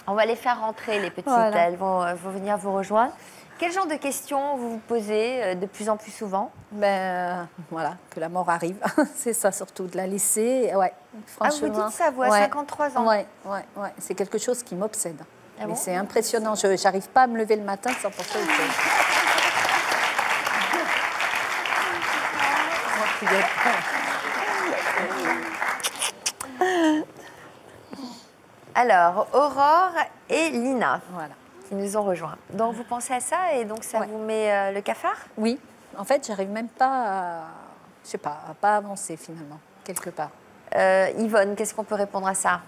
On va les faire rentrer, les petites. Voilà. Elles vont venir vous rejoindre. Quel genre de questions vous vous posez de plus en plus souvent? Voilà, que la mort arrive. C'est ça surtout, de la laisser. Ouais, franchement. Ah, vous dites ça, vous, à 53 ans? Ouais. C'est quelque chose qui m'obsède. Ah bon? C'est impressionnant. Je n'arrive pas à me lever le matin sans penser autre chose. Alors, Aurore et Lina, Voilà. qui nous ont rejoints. Donc, vous pensez à ça et donc ça vous met le cafard? Oui, en fait, j'arrive même pas à pas avancer finalement, quelque part. Yvonne, qu'est-ce qu'on peut répondre à ça?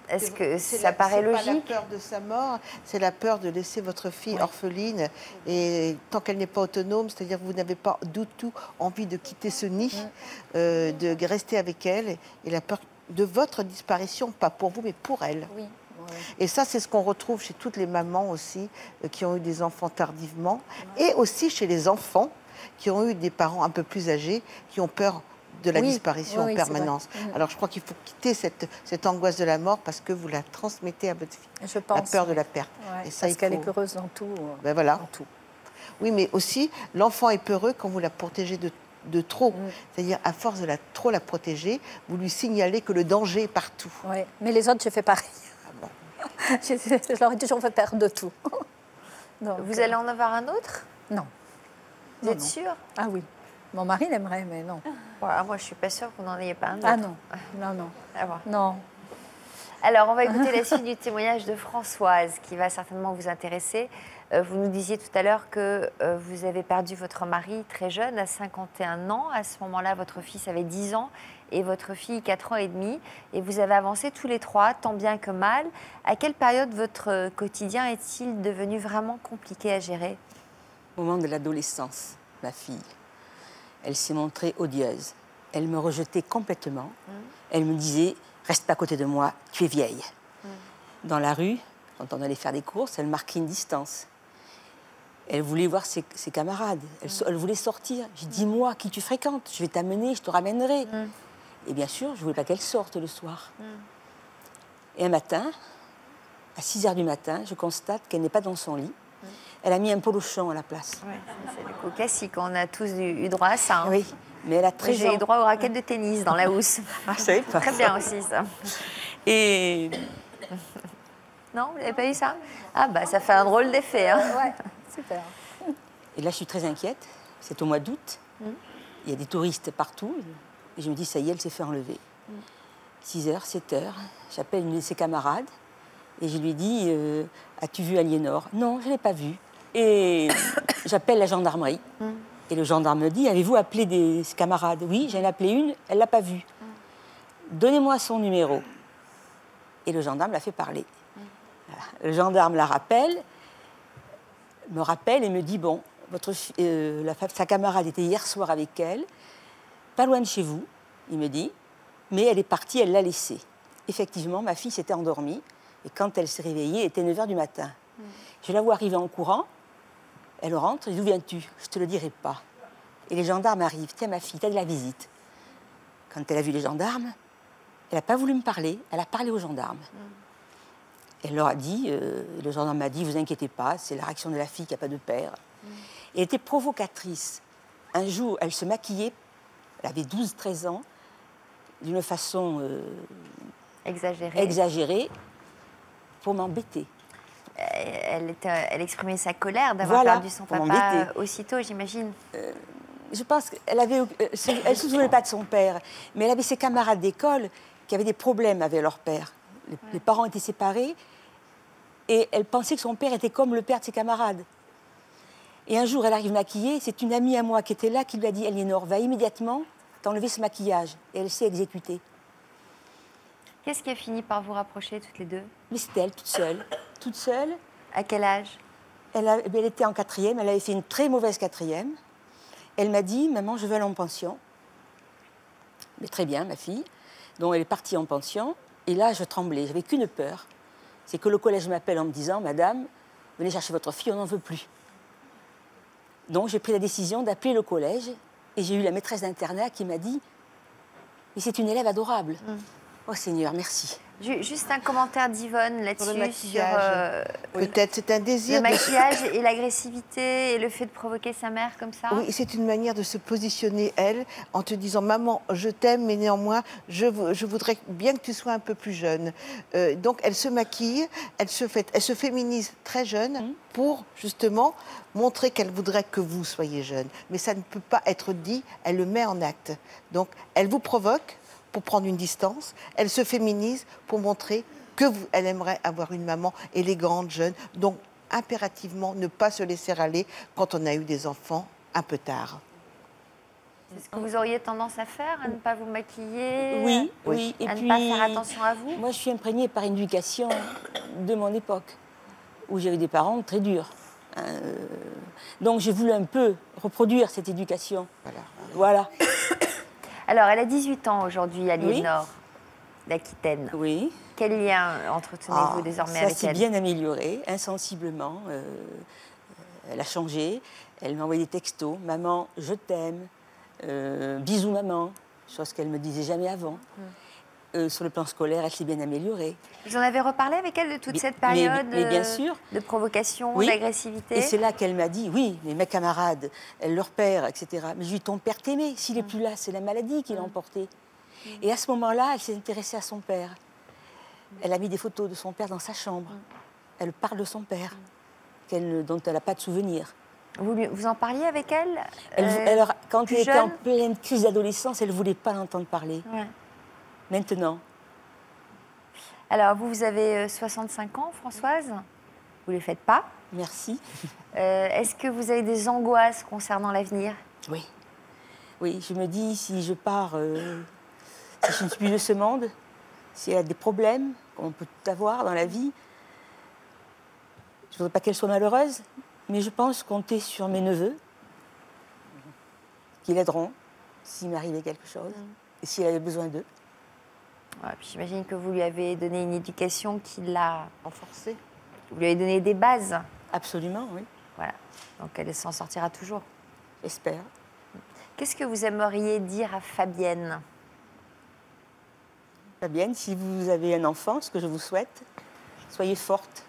Est-ce que ça paraît logique? C'est pas la peur de sa mort, c'est la peur de laisser votre fille orpheline. Et tant qu'elle n'est pas autonome, c'est-à-dire que vous n'avez pas du tout envie de quitter ce nid, de rester avec elle. Et la peur de votre disparition, pas pour vous, mais pour elle. Oui. Et ça, c'est ce qu'on retrouve chez toutes les mamans aussi, qui ont eu des enfants tardivement. Et aussi chez les enfants qui ont eu des parents un peu plus âgés, qui ont peur de la disparition en permanence. Alors je crois qu'il faut quitter cette angoisse de la mort parce que vous la transmettez à votre fille. Je pense. La peur de la perte. Ouais, et ça, parce qu'elle est peureuse dans tout. Ben voilà. Dans tout. Oui, mais aussi, l'enfant est peureux quand vous la protégez de trop. C'est-à-dire, à force de trop la protéger, vous lui signalez que le danger est partout. Ouais. Mais les autres, je fais pareil. Ah bon. Je leur ai toujours fait perdre de tout. Donc, vous allez en avoir un autre? Non. Vous êtes sûre? Ah oui. Mon mari l'aimerait, mais non. Voilà, moi, je suis pas sûre que vous n'en ayez pas un autre. Ah non, non. À voir. Non. Alors, on va écouter la suite du témoignage de Françoise, qui va certainement vous intéresser. Vous nous disiez tout à l'heure que vous avez perdu votre mari très jeune, à 51 ans. À ce moment-là, votre fils avait 10 ans et votre fille 4 ans et demi. Et vous avez avancé tous les trois, tant bien que mal. À quelle période votre quotidien est-il devenu vraiment compliqué à gérer? Au moment de l'adolescence, ma fille. Elle s'est montrée odieuse. Elle me rejetait complètement. Elle me disait, reste pas à côté de moi, tu es vieille. Dans la rue, quand on allait faire des courses, elle marquait une distance. Elle voulait voir ses camarades. Elle voulait sortir. J'ai dit, dis-moi qui tu fréquentes, je vais t'amener, je te ramènerai. Et bien sûr, je ne voulais pas qu'elle sorte le soir. Et un matin, à 6h du matin, je constate qu'elle n'est pas dans son lit. Elle a mis un polochon à la place. Oui, c'est le coup classique. On a tous eu droit à ça. Hein. Oui, mais elle a 13 ans. J'ai eu droit aux raquettes de tennis dans la housse. Ah, je savais pas. Très bien aussi, ça. Et... Non, vous n'avez pas eu ça? Ah, bah, ça fait un drôle d'effet. Hein. Ouais, super. Et là, je suis très inquiète. C'est au mois d'août. Il y a des touristes partout. Et je me dis, ça y est, elle s'est fait enlever. 6h, 7h, j'appelle une de ses camarades. Et je lui dis, as-tu vu Aliénor? Non, je ne l'ai pas vue. Et j'appelle la gendarmerie. Et le gendarme me dit, avez-vous appelé des camarades? Oui, j'en ai appelé une, elle ne l'a pas vue. Donnez-moi son numéro. Et le gendarme l'a fait parler. Voilà. Le gendarme me rappelle et me dit, bon, sa camarade était hier soir avec elle, pas loin de chez vous, il me dit, mais elle est partie, elle l'a laissée. Effectivement, ma fille s'était endormie, et quand elle s'est réveillée, il était 9h du matin. Je la vois arriver en courant, elle rentre, et d'où viens-tu? Je ne te le dirai pas. Et les gendarmes arrivent, tiens ma fille, tu as de la visite. Quand elle a vu les gendarmes, elle n'a pas voulu me parler, elle a parlé aux gendarmes. Elle leur a dit, le gendarme m'a dit, vous inquiétez pas, c'est la réaction de la fille qui n'a pas de père. Elle était provocatrice. Un jour, elle se maquillait, elle avait 12-13 ans, d'une façon exagérée pour m'embêter. Elle exprimait sa colère d'avoir perdu son papa aussitôt, j'imagine. Je pense qu'elle ne se souvenait pas de son père, mais elle avait ses camarades d'école qui avaient des problèmes avec leur père. Les parents étaient séparés et elle pensait que son père était comme le père de ses camarades. Et un jour, elle arrive maquillée, c'est une amie à moi qui était là qui lui a dit, Aliénor, va immédiatement t'enlever ce maquillage. Et elle s'est exécutée. Qu'est-ce qui a fini par vous rapprocher toutes les deux? Mais c'était elle, toute seule. Toute seule. À quel âge? Elle était en 4e, elle avait fait une très mauvaise 4e. Elle m'a dit, maman, je veux aller en pension. Mais très bien, ma fille. Donc elle est partie en pension. Et là, je tremblais. J'avais qu'une peur, c'est que le collège m'appelle en me disant « Madame, venez chercher votre fille, on n'en veut plus ». Donc, j'ai pris la décision d'appeler le collège et j'ai eu la maîtresse d'internat qui m'a dit « Mais c'est une élève adorable ». Oh Seigneur, merci. Juste un commentaire d'Yvonne là-dessus. Peut-être c'est un désir. Le maquillage et l'agressivité et le fait de provoquer sa mère comme ça. Oui, c'est une manière de se positionner, elle, en te disant « Maman, je t'aime, mais néanmoins, je voudrais bien que tu sois un peu plus jeune. » Donc, elle se maquille, elle se féminise très jeune pour, justement, montrer qu'elle voudrait que vous soyez jeune. Mais ça ne peut pas être dit, elle le met en acte. Donc, elle vous provoque pour prendre une distance, elle se féminise pour montrer qu'elle aimerait avoir une maman élégante, jeune. Donc, impérativement, ne pas se laisser aller quand on a eu des enfants un peu tard. C'est ce que vous auriez tendance à faire, à ne pas vous maquiller, oui. Et à ne pas faire attention à vous? Moi, je suis imprégnée par une éducation de mon époque, où j'avais des parents très durs. Donc, j'ai voulu un peu reproduire cette éducation. Voilà. Alors, elle a 18 ans aujourd'hui, Aliénor, d'Aquitaine. Oui. Quel lien entretenez-vous désormais avec elle? Ça s'est bien amélioré, insensiblement. Elle a changé. Elle m'a envoyé des textos. « Maman, je t'aime. Bisous, maman. » Chose qu'elle ne me disait jamais avant. Sur le plan scolaire, elle s'est bien améliorée. Vous en avez reparlé avec elle de toute cette période mais bien sûr. De provocation, d'agressivité? Et c'est là qu'elle m'a dit, oui, mais mes camarades, leur père, etc. Mais je lui ai dit, ton père t'aimait, s'il n'est plus là, c'est la maladie qui l'a emporté. Et à ce moment-là, elle s'est intéressée à son père. Elle a mis des photos de son père dans sa chambre. Elle parle de son père, dont elle n'a pas de souvenir. Vous en parliez avec elle? Alors, quand elle était en pleine crise d'adolescence, elle ne voulait pas l'entendre parler. Ouais. Maintenant. Alors, vous avez 65 ans, Françoise. Vous ne les faites pas. Merci. Est-ce que vous avez des angoisses concernant l'avenir? Oui. Oui, je me dis, si je pars, si je ne suis plus de ce monde, s'il y a des problèmes qu'on peut tout avoir dans la vie, je ne voudrais pas qu'elle soit malheureuse, mais je pense compter sur mes neveux, qui l'aideront s'il m'arrivait quelque chose, et s'il avait besoin d'eux. Ouais, j'imagine que vous lui avez donné une éducation qui l'a renforcée. Vous lui avez donné des bases. Absolument, oui. Voilà. Donc elle s'en sortira toujours. J'espère. Qu'est-ce que vous aimeriez dire à Fabienne? Fabienne, si vous avez un enfant, ce que je vous souhaite, soyez forte.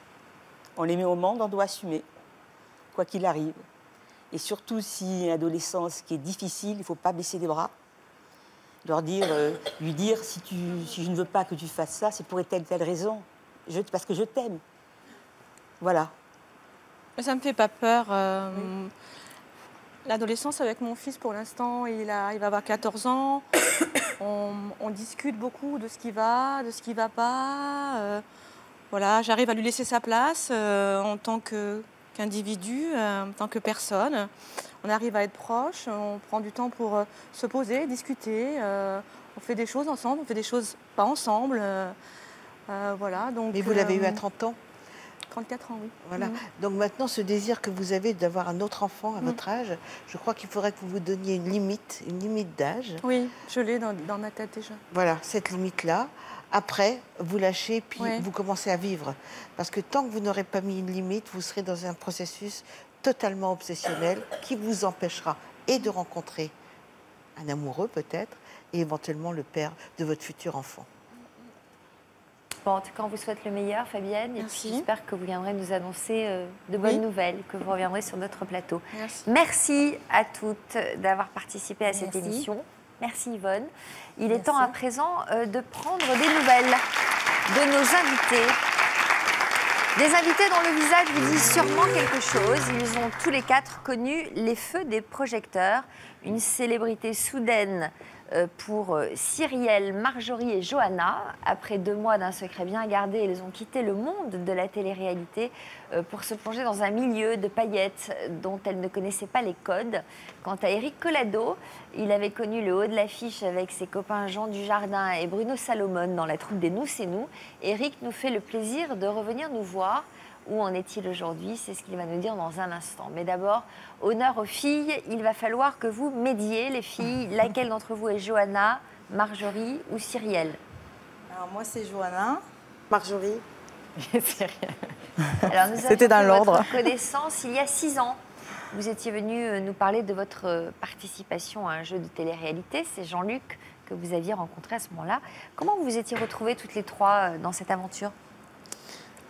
On les met au monde, on doit assumer, quoi qu'il arrive. Et surtout, si une adolescence qui est difficile, il ne faut pas baisser les bras. Lui dire, si je ne veux pas que tu fasses ça, c'est pour telle raison, parce que je t'aime. Voilà. Ça ne me fait pas peur. L'adolescence avec mon fils, pour l'instant, il va avoir 14 ans. On discute beaucoup de ce qui va, de ce qui ne va pas. Voilà, j'arrive à lui laisser sa place en tant qu'individu, en tant que personne. On arrive à être proches, on prend du temps pour se poser, discuter. On fait des choses ensemble, on fait des choses pas ensemble. Voilà, donc, mais vous l'avez eu à 30 ans? 34 ans, oui. Voilà. Donc maintenant, ce désir que vous avez d'avoir un autre enfant à votre âge, je crois qu'il faudrait que vous vous donniez une limite d'âge. Oui, je l'ai dans ma tête déjà. Voilà, cette limite-là. Après, vous lâchez, puis vous commencez à vivre. Parce que tant que vous n'aurez pas mis une limite, vous serez dans un processus totalement obsessionnel qui vous empêchera et de rencontrer un amoureux peut-être, et éventuellement le père de votre futur enfant. Bon, en tout cas, on vous souhaite le meilleur, Fabienne. Merci. Et puis j'espère que vous viendrez nous annoncer de bonnes nouvelles, que vous reviendrez sur notre plateau. Merci. Merci à toutes d'avoir participé à cette émission. Merci Yvonne. Il est temps à présent de prendre des nouvelles de nos invités. Des invités dont le visage vous dit sûrement quelque chose. Ils ont tous les quatre connu les feux des projecteurs. Une célébrité soudaine pour Cyrielle, Marjorie et Johanna. Après 2 mois d'un secret bien gardé, ils ont quitté le monde de la télé-réalité pour se plonger dans un milieu de paillettes dont elles ne connaissaient pas les codes. Quant à Éric Collado, il avait connu le haut de l'affiche avec ses copains Jean Dujardin et Bruno Salomon dans la troupe des Nous c'est nous. Éric nous fait le plaisir de revenir nous voir. Où en est-il aujourd'hui? C'est ce qu'il va nous dire dans un instant. Mais d'abord, honneur aux filles, il va falloir que vous m'aidiez, les filles. Laquelle d'entre vous est Johanna, Marjorie ou Cyrielle? Alors moi, c'est Johanna. Marjorie. Alors, nous C'était dans avions fait l'ordre. votre connaissance il y a 6 ans. Vous étiez venu nous parler de votre participation à un jeu de télé-réalité. C'est Jean-Luc que vous aviez rencontré à ce moment-là. Comment vous vous étiez retrouvés toutes les trois dans cette aventure?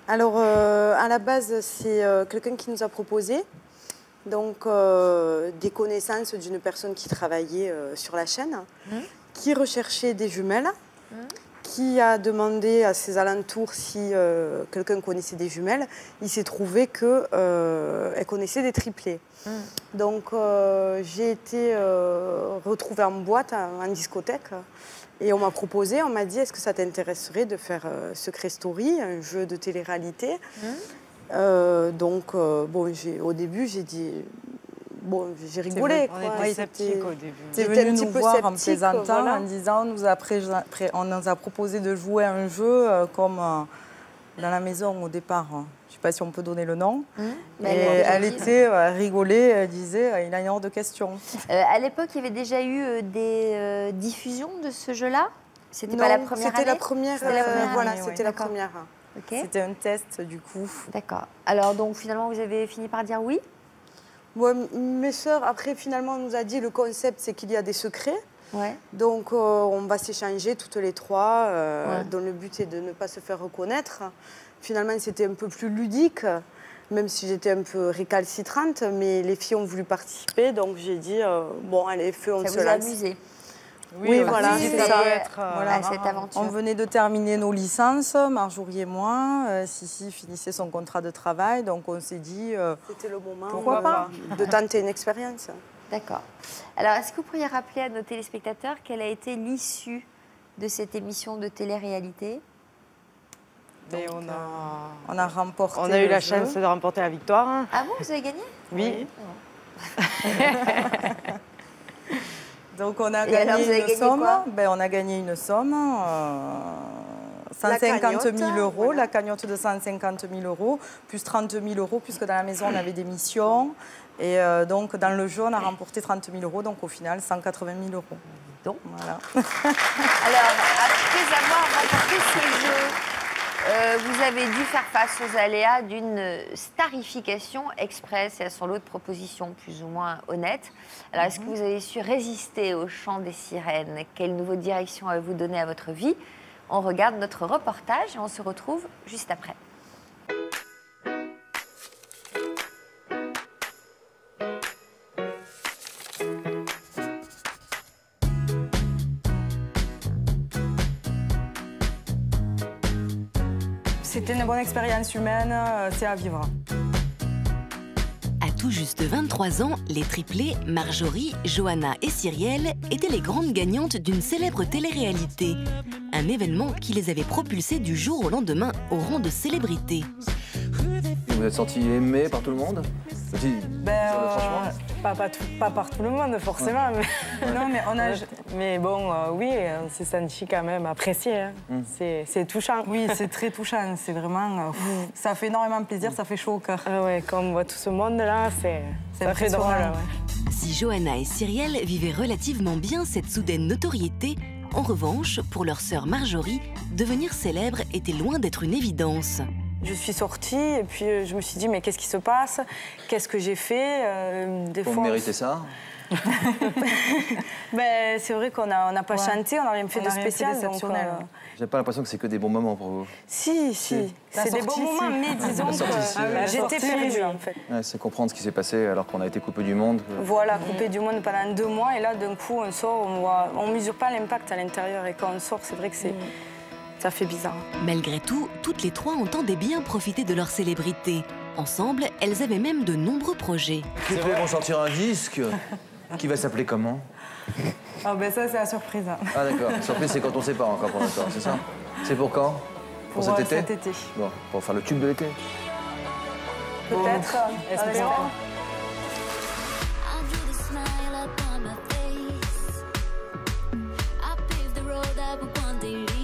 Alors, à la base, c'est quelqu'un qui nous a proposé donc, des connaissances d'une personne qui travaillait sur la chaîne, qui recherchait des jumelles, qui a demandé à ses alentours si quelqu'un connaissait des jumelles. Il s'est trouvé qu'elle connaissait des triplés. Donc, j'ai été retrouvée en boîte, en discothèque. Et on m'a proposé, on m'a dit, est-ce que ça t'intéresserait de faire Secret Story, un jeu de télé-réalité? Donc, bon, au début, j'ai dit... Bon, j'ai rigolé. On était sceptiques au début. C'est venu nous voir en plaisantant, en disant, on nous a proposé de jouer à un jeu comme dans la maison au départ. Je ne sais pas si on peut donner le nom. Et elle était rigolée, elle disait, il a une hors de question. À l'époque, il y avait déjà eu des diffusions de ce jeu-là? C'était pas la première année? C'était la première. Voilà, c'était la première. Okay. C'était un test, du coup. D'accord. Alors, donc, finalement, vous avez fini par dire oui? Ouais, mes sœurs, après, finalement, on nous a dit le concept, c'est qu'il y a des secrets. Ouais. Donc, on va s'échanger toutes les trois, dont le but est de ne pas se faire reconnaître. Finalement, c'était un peu plus ludique, même si j'étais un peu récalcitrante, mais les filles ont voulu participer, donc j'ai dit, bon, allez, feu, on se lance. Ça vous a amusé? Oui, voilà, c'est ça. Voilà, cette aventure. On venait de terminer nos licences, Marjorie et moi. Sissi finissait son contrat de travail, donc on s'est dit... C'était le moment, pourquoi pas, de tenter une expérience. D'accord. Alors, est-ce que vous pourriez rappeler à nos téléspectateurs quelle a été l'issue de cette émission de télé-réalité? On a remporté. On a eu la chance de remporter la victoire. Ah bon, vous avez gagné? Oui. Donc on a gagné une somme. On a gagné une somme, 150 000 euros, voilà. La cagnotte de 150 000 euros, plus 30 000 euros, puisque dans la maison on avait des missions. Et donc dans le jeu on a remporté 30 000 euros, donc au final 180 000 euros. Donc. Voilà. Alors, après avoir remporté ce jeu, vous avez dû faire face aux aléas d'une starification express et à son lot de propositions plus ou moins honnêtes. Alors, est-ce que vous avez su résister au chant des sirènes? Quelle nouvelle direction avez-vous donné à votre vie? On regarde notre reportage et on se retrouve juste après. C'était une bonne expérience humaine, c'est à vivre. À tout juste 23 ans, les triplés, Marjorie, Johanna et Cyrielle, étaient les grandes gagnantes d'une célèbre télé-réalité. Un événement qui les avait propulsées du jour au lendemain au rang de célébrités. Vous vous êtes senti aimé par tout le monde? Pas par tout le monde, forcément. Mais... non, mais on a... Mais bon, oui, on s'est senti quand même apprécié. Hein. C'est touchant. Oui, c'est très touchant. C'est vraiment... ça fait énormément plaisir, ça fait chaud au cœur. Ouais, quand on voit tout ce monde-là, c'est très drôle. Ouais. Si Johanna et Cyrielle vivaient relativement bien cette soudaine notoriété, en revanche, pour leur sœur Marjorie, devenir célèbre était loin d'être une évidence. Je suis sortie et puis je me suis dit, mais qu'est-ce qui se passe? Qu'est-ce que j'ai fait? Des fois, vous méritez ça? C'est vrai qu'on n'a pas chanté, on n'a rien fait de spécial. J'ai pas l'impression que c'est que des bons moments pour vous. Si. C'est des bons moments, mais disons que j'étais perdue en fait. Ouais, c'est comprendre ce qui s'est passé alors qu'on a été coupé du monde. Voilà, coupé du monde pendant 2 mois et là d'un coup on sort, on mesure pas l'impact à l'intérieur et quand on sort, c'est vrai que c'est... Ça fait bizarre. Malgré tout, toutes les trois entendaient bien profiter de leur célébrité. Ensemble, elles avaient même de nombreux projets. Ils vont sortir un disque qui va s'appeler comment? Ah ben ça, c'est la surprise. Ah d'accord, surprise c'est quand on ne sait pas encore pour l'instant, c'est ça? C'est pour quand? Pour cet été? Cet été. Bon, pour faire le tube de l'été? Peut-être, espérons.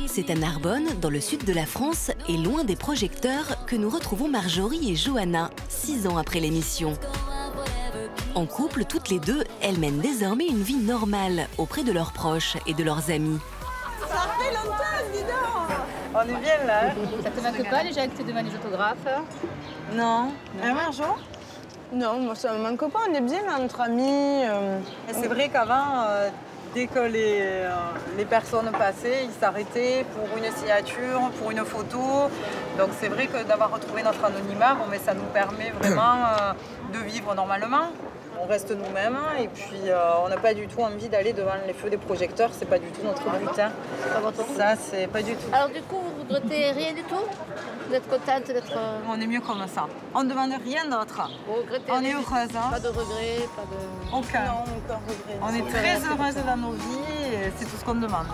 C'est à Narbonne, dans le sud de la France, et loin des projecteurs, que nous retrouvons Marjorie et Johanna, 6 ans après l'émission. En couple, toutes les deux, elles mènent désormais une vie normale auprès de leurs proches et de leurs amis. Sortez fait longtemps, dis donc. On est bien là. Hein. Ça te manque pas les gens qui te demandent les autographes? Non. Marjo? Non, moi ça me manque pas, on est bien là, entre amis. C'est vrai qu'avant, dès que les personnes passaient, ils s'arrêtaient pour une signature, pour une photo. Donc c'est vrai que d'avoir retrouvé notre anonymat, bon, mais ça nous permet vraiment de vivre normalement. On reste nous-mêmes et puis on n'a pas du tout envie d'aller devant les feux des projecteurs, c'est pas du tout notre but. Hein. Ça, c'est pas du tout. Alors du coup, vous regrettez rien du tout? Vous êtes contente d'être... On est mieux comme ça. On ne demande rien d'autre. On est heureuse. Hein. Pas de regrets, pas de... Aucun. Non, aucun regret. On est très heureuse dans nos vies et c'est tout ce qu'on demande.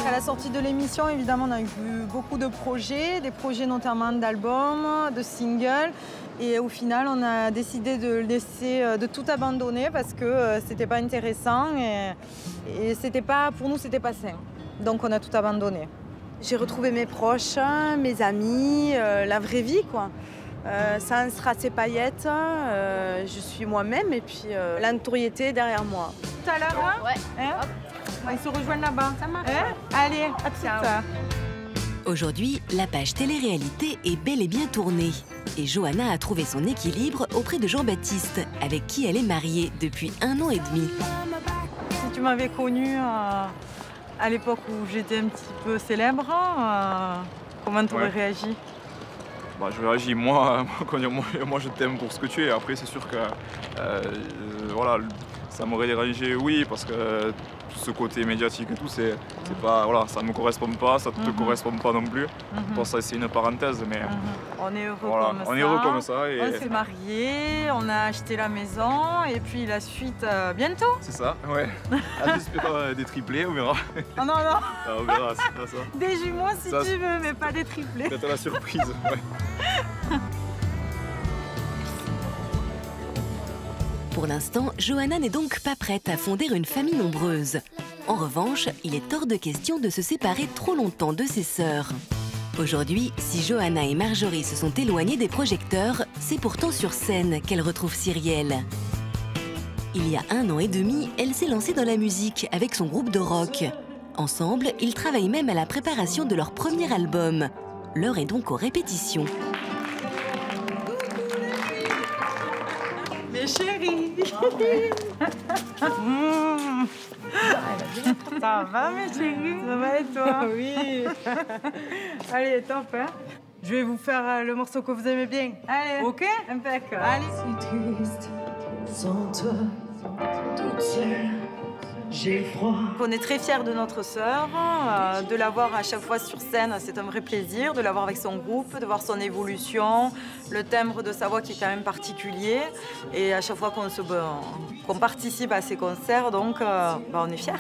À la sortie de l'émission, évidemment, on a eu beaucoup de projets, des projets notamment d'albums, de singles. Et au final, on a décidé de tout abandonner parce que c'était pas intéressant et c'était pas, pour nous, c'était pas sain. Donc on a tout abandonné. J'ai retrouvé mes proches, mes amis, la vraie vie, quoi. Sans strass et paillettes, je suis moi-même et puis la notoriété derrière moi. Tout à l'heure, hein? Ouais. Hein? Ils se rejoignent là-bas. Ça marche. Hein? Allez, à tout à l'heure. Aujourd'hui, la page télé-réalité est bel et bien tournée. Et Johanna a trouvé son équilibre auprès de Jean-Baptiste, avec qui elle est mariée depuis 1 an et demi. Si tu m'avais connue à l'époque où j'étais un petit peu célèbre, comment tu aurais réagi? Bah, je réagis, moi je t'aime pour ce que tu es. Après c'est sûr que voilà, ça m'aurait dérangé, oui, parce que ce côté médiatique et tout, c'est pas, voilà, ça ne me correspond pas, ça ne te correspond pas non plus. Pour ça c'est une parenthèse, mais on est heureux voilà, comme ça. On est heureux comme ça. Et... On s'est mariés, on a acheté la maison et puis la suite bientôt. C'est ça, ouais. On espère des triplés, on verra. Oh non, non. Ah, on verra, c'est pas ça. Des jumeaux si ça, tu veux, mais pas des triplés. Peut-être la surprise, ouais. Pour l'instant, Johanna n'est donc pas prête à fonder une famille nombreuse. En revanche, il est hors de question de se séparer trop longtemps de ses sœurs. Aujourd'hui, si Johanna et Marjorie se sont éloignées des projecteurs, c'est pourtant sur scène qu'elle retrouve Cyrielle. Il y a 1 an et demi, elle s'est lancée dans la musique avec son groupe de rock. Ensemble, ils travaillent même à la préparation de leur premier album. L'heure est donc aux répétitions. Mes chéris. Ça va mes chéris? Ça va et toi? Oui. Allez, top, hein? Je vais vous faire le morceau que vous aimez bien. Allez, ok? Impeccable. Allez. Sans toi, toute seule, j'ai froid. On est très fiers de notre sœur, de la voir à chaque fois sur scène, c'est un vrai plaisir, de la voir avec son groupe, de voir son évolution, le timbre de sa voix qui est quand même particulier. Et à chaque fois qu'on participe à ces concerts, donc on est fiers.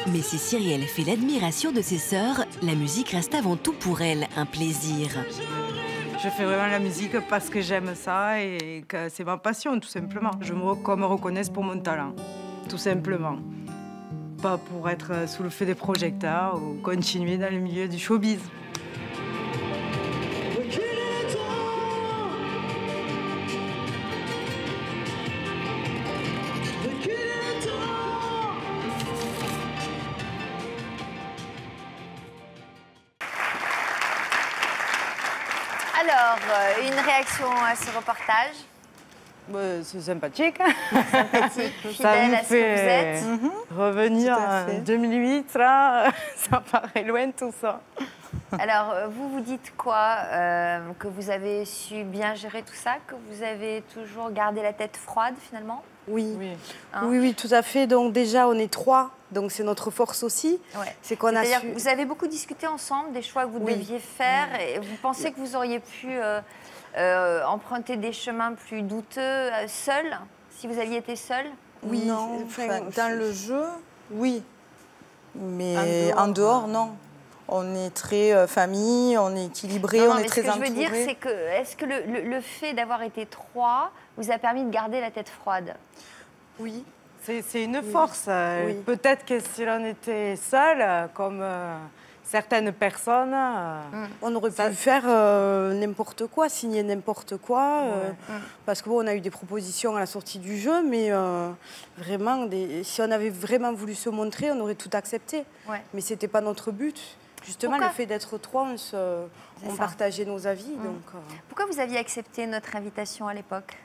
Mais si Cyrielle fait l'admiration de ses sœurs, la musique reste avant tout pour elle un plaisir. Je fais vraiment la musique parce que j'aime ça et que c'est ma passion, tout simplement. Qu'on me reconnaisse pour mon talent, tout simplement. Pas pour être sous le feu des projecteurs ou continuer dans le milieu du showbiz. Alors, une réaction à ce reportage? C'est sympathique. Sympathique, Ça fidèle nous à ce que vous êtes. Revenir en 2008, là, ça paraît loin tout ça. Alors, vous dites quoi? Que vous avez su bien gérer tout ça? Que vous avez toujours gardé la tête froide, finalement? Oui. Hein? Oui, tout à fait. Donc déjà, on est 3, donc c'est notre force aussi. Ouais. C'est qu'on a C'est-à-dire su... que vous avez beaucoup discuté ensemble des choix que vous deviez faire et vous pensez que vous auriez pu emprunter des chemins plus douteux seul, si vous aviez été seul? Oui, non, dans le jeu, oui. Mais En en dehors, non. On est très famille, on est équilibré, Non, on est mais très ce que je veux entouré. dire, c'est que est-ce que le fait d'avoir été 3 vous a permis de garder la tête froide? Oui. C'est une force. Oui. Peut-être que si l'on était seul, comme certaines personnes, on aurait pu faire n'importe quoi, signer n'importe quoi, parce qu'on a eu des propositions à la sortie du jeu, mais vraiment, si on avait vraiment voulu se montrer, on aurait tout accepté. Ouais. Mais c'était pas notre but. Justement, Pourquoi le fait d'être trois, on partageait nos avis. Donc, Pourquoi vous aviez accepté notre invitation à l'époque?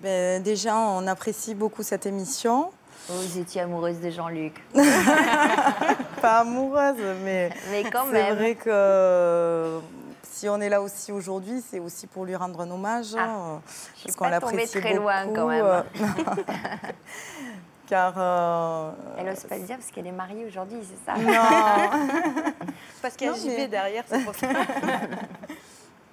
Ben, déjà, on apprécie beaucoup cette émission. Vous étiez amoureuse de Jean-Luc. Pas amoureuse, mais quand c'est même. vrai que si on est là aussi aujourd'hui, c'est aussi pour lui rendre un hommage. Je suis qu'on pas tombée l'apprécie très loin beaucoup, quand même. Car... Elle n'ose pas le dire parce qu'elle est mariée aujourd'hui, c'est ça? Non. parce qu'il y a JB derrière, c'est pour ça.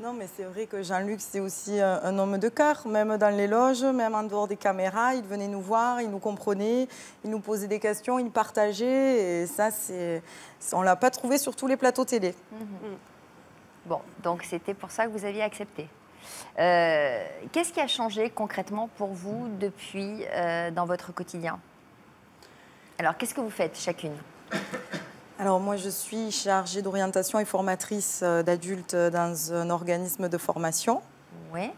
Non, mais c'est vrai que Jean-Luc, c'est aussi un homme de cœur, même dans les loges, même en dehors des caméras. Il venait nous voir, il nous comprenait, il nous posait des questions, il partageait. Et ça, on ne l'a pas trouvé sur tous les plateaux télé. Bon, donc c'était pour ça que vous aviez accepté. Qu'est-ce qui a changé concrètement pour vous depuis dans votre quotidien? Alors, qu'est-ce que vous faites chacune? Alors moi, je suis chargée d'orientation et formatrice d'adultes dans un organisme de formation. Oui.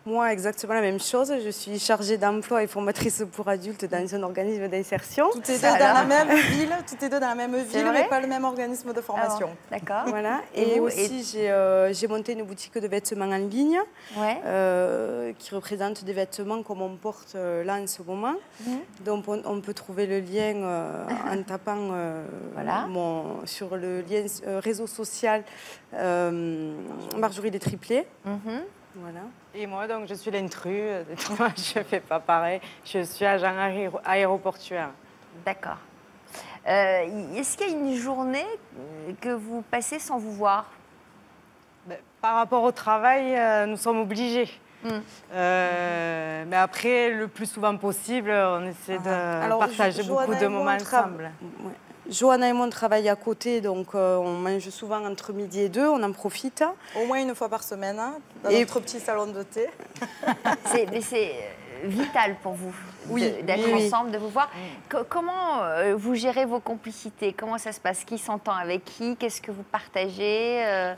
Moi, exactement la même chose. Je suis chargée d'emploi et formatrice pour adultes dans un organisme d'insertion. Toutes les deux dans la même ville, toutes les deux dans la même ville, mais pas le même organisme de formation. D'accord. Voilà. Et aussi, j'ai monté une boutique de vêtements en ligne qui représente des vêtements comme on porte là en ce moment. Donc, on peut trouver le lien en tapant sur le lien réseau social Marjorie des Triplés. Voilà. Et moi, donc, je suis l'intrus. Je ne fais pas pareil. Je suis agent aéroportuaire. D'accord. Est-ce qu'il y a une journée que vous passez sans vous voir? Par rapport au travail, nous sommes obligés. Mais après, le plus souvent possible, on essaie de partager beaucoup de moments ensemble. Johanna et moi, on travaille à côté, donc on mange souvent entre midi et 2, on en profite. Au moins une fois par semaine, dans notre petit salon de thé. C'est vital pour vous d'être ensemble, de vous voir. Comment vous gérez vos complicités? Comment ça se passe? Qui s'entend avec qui? Qu'est-ce que vous partagez?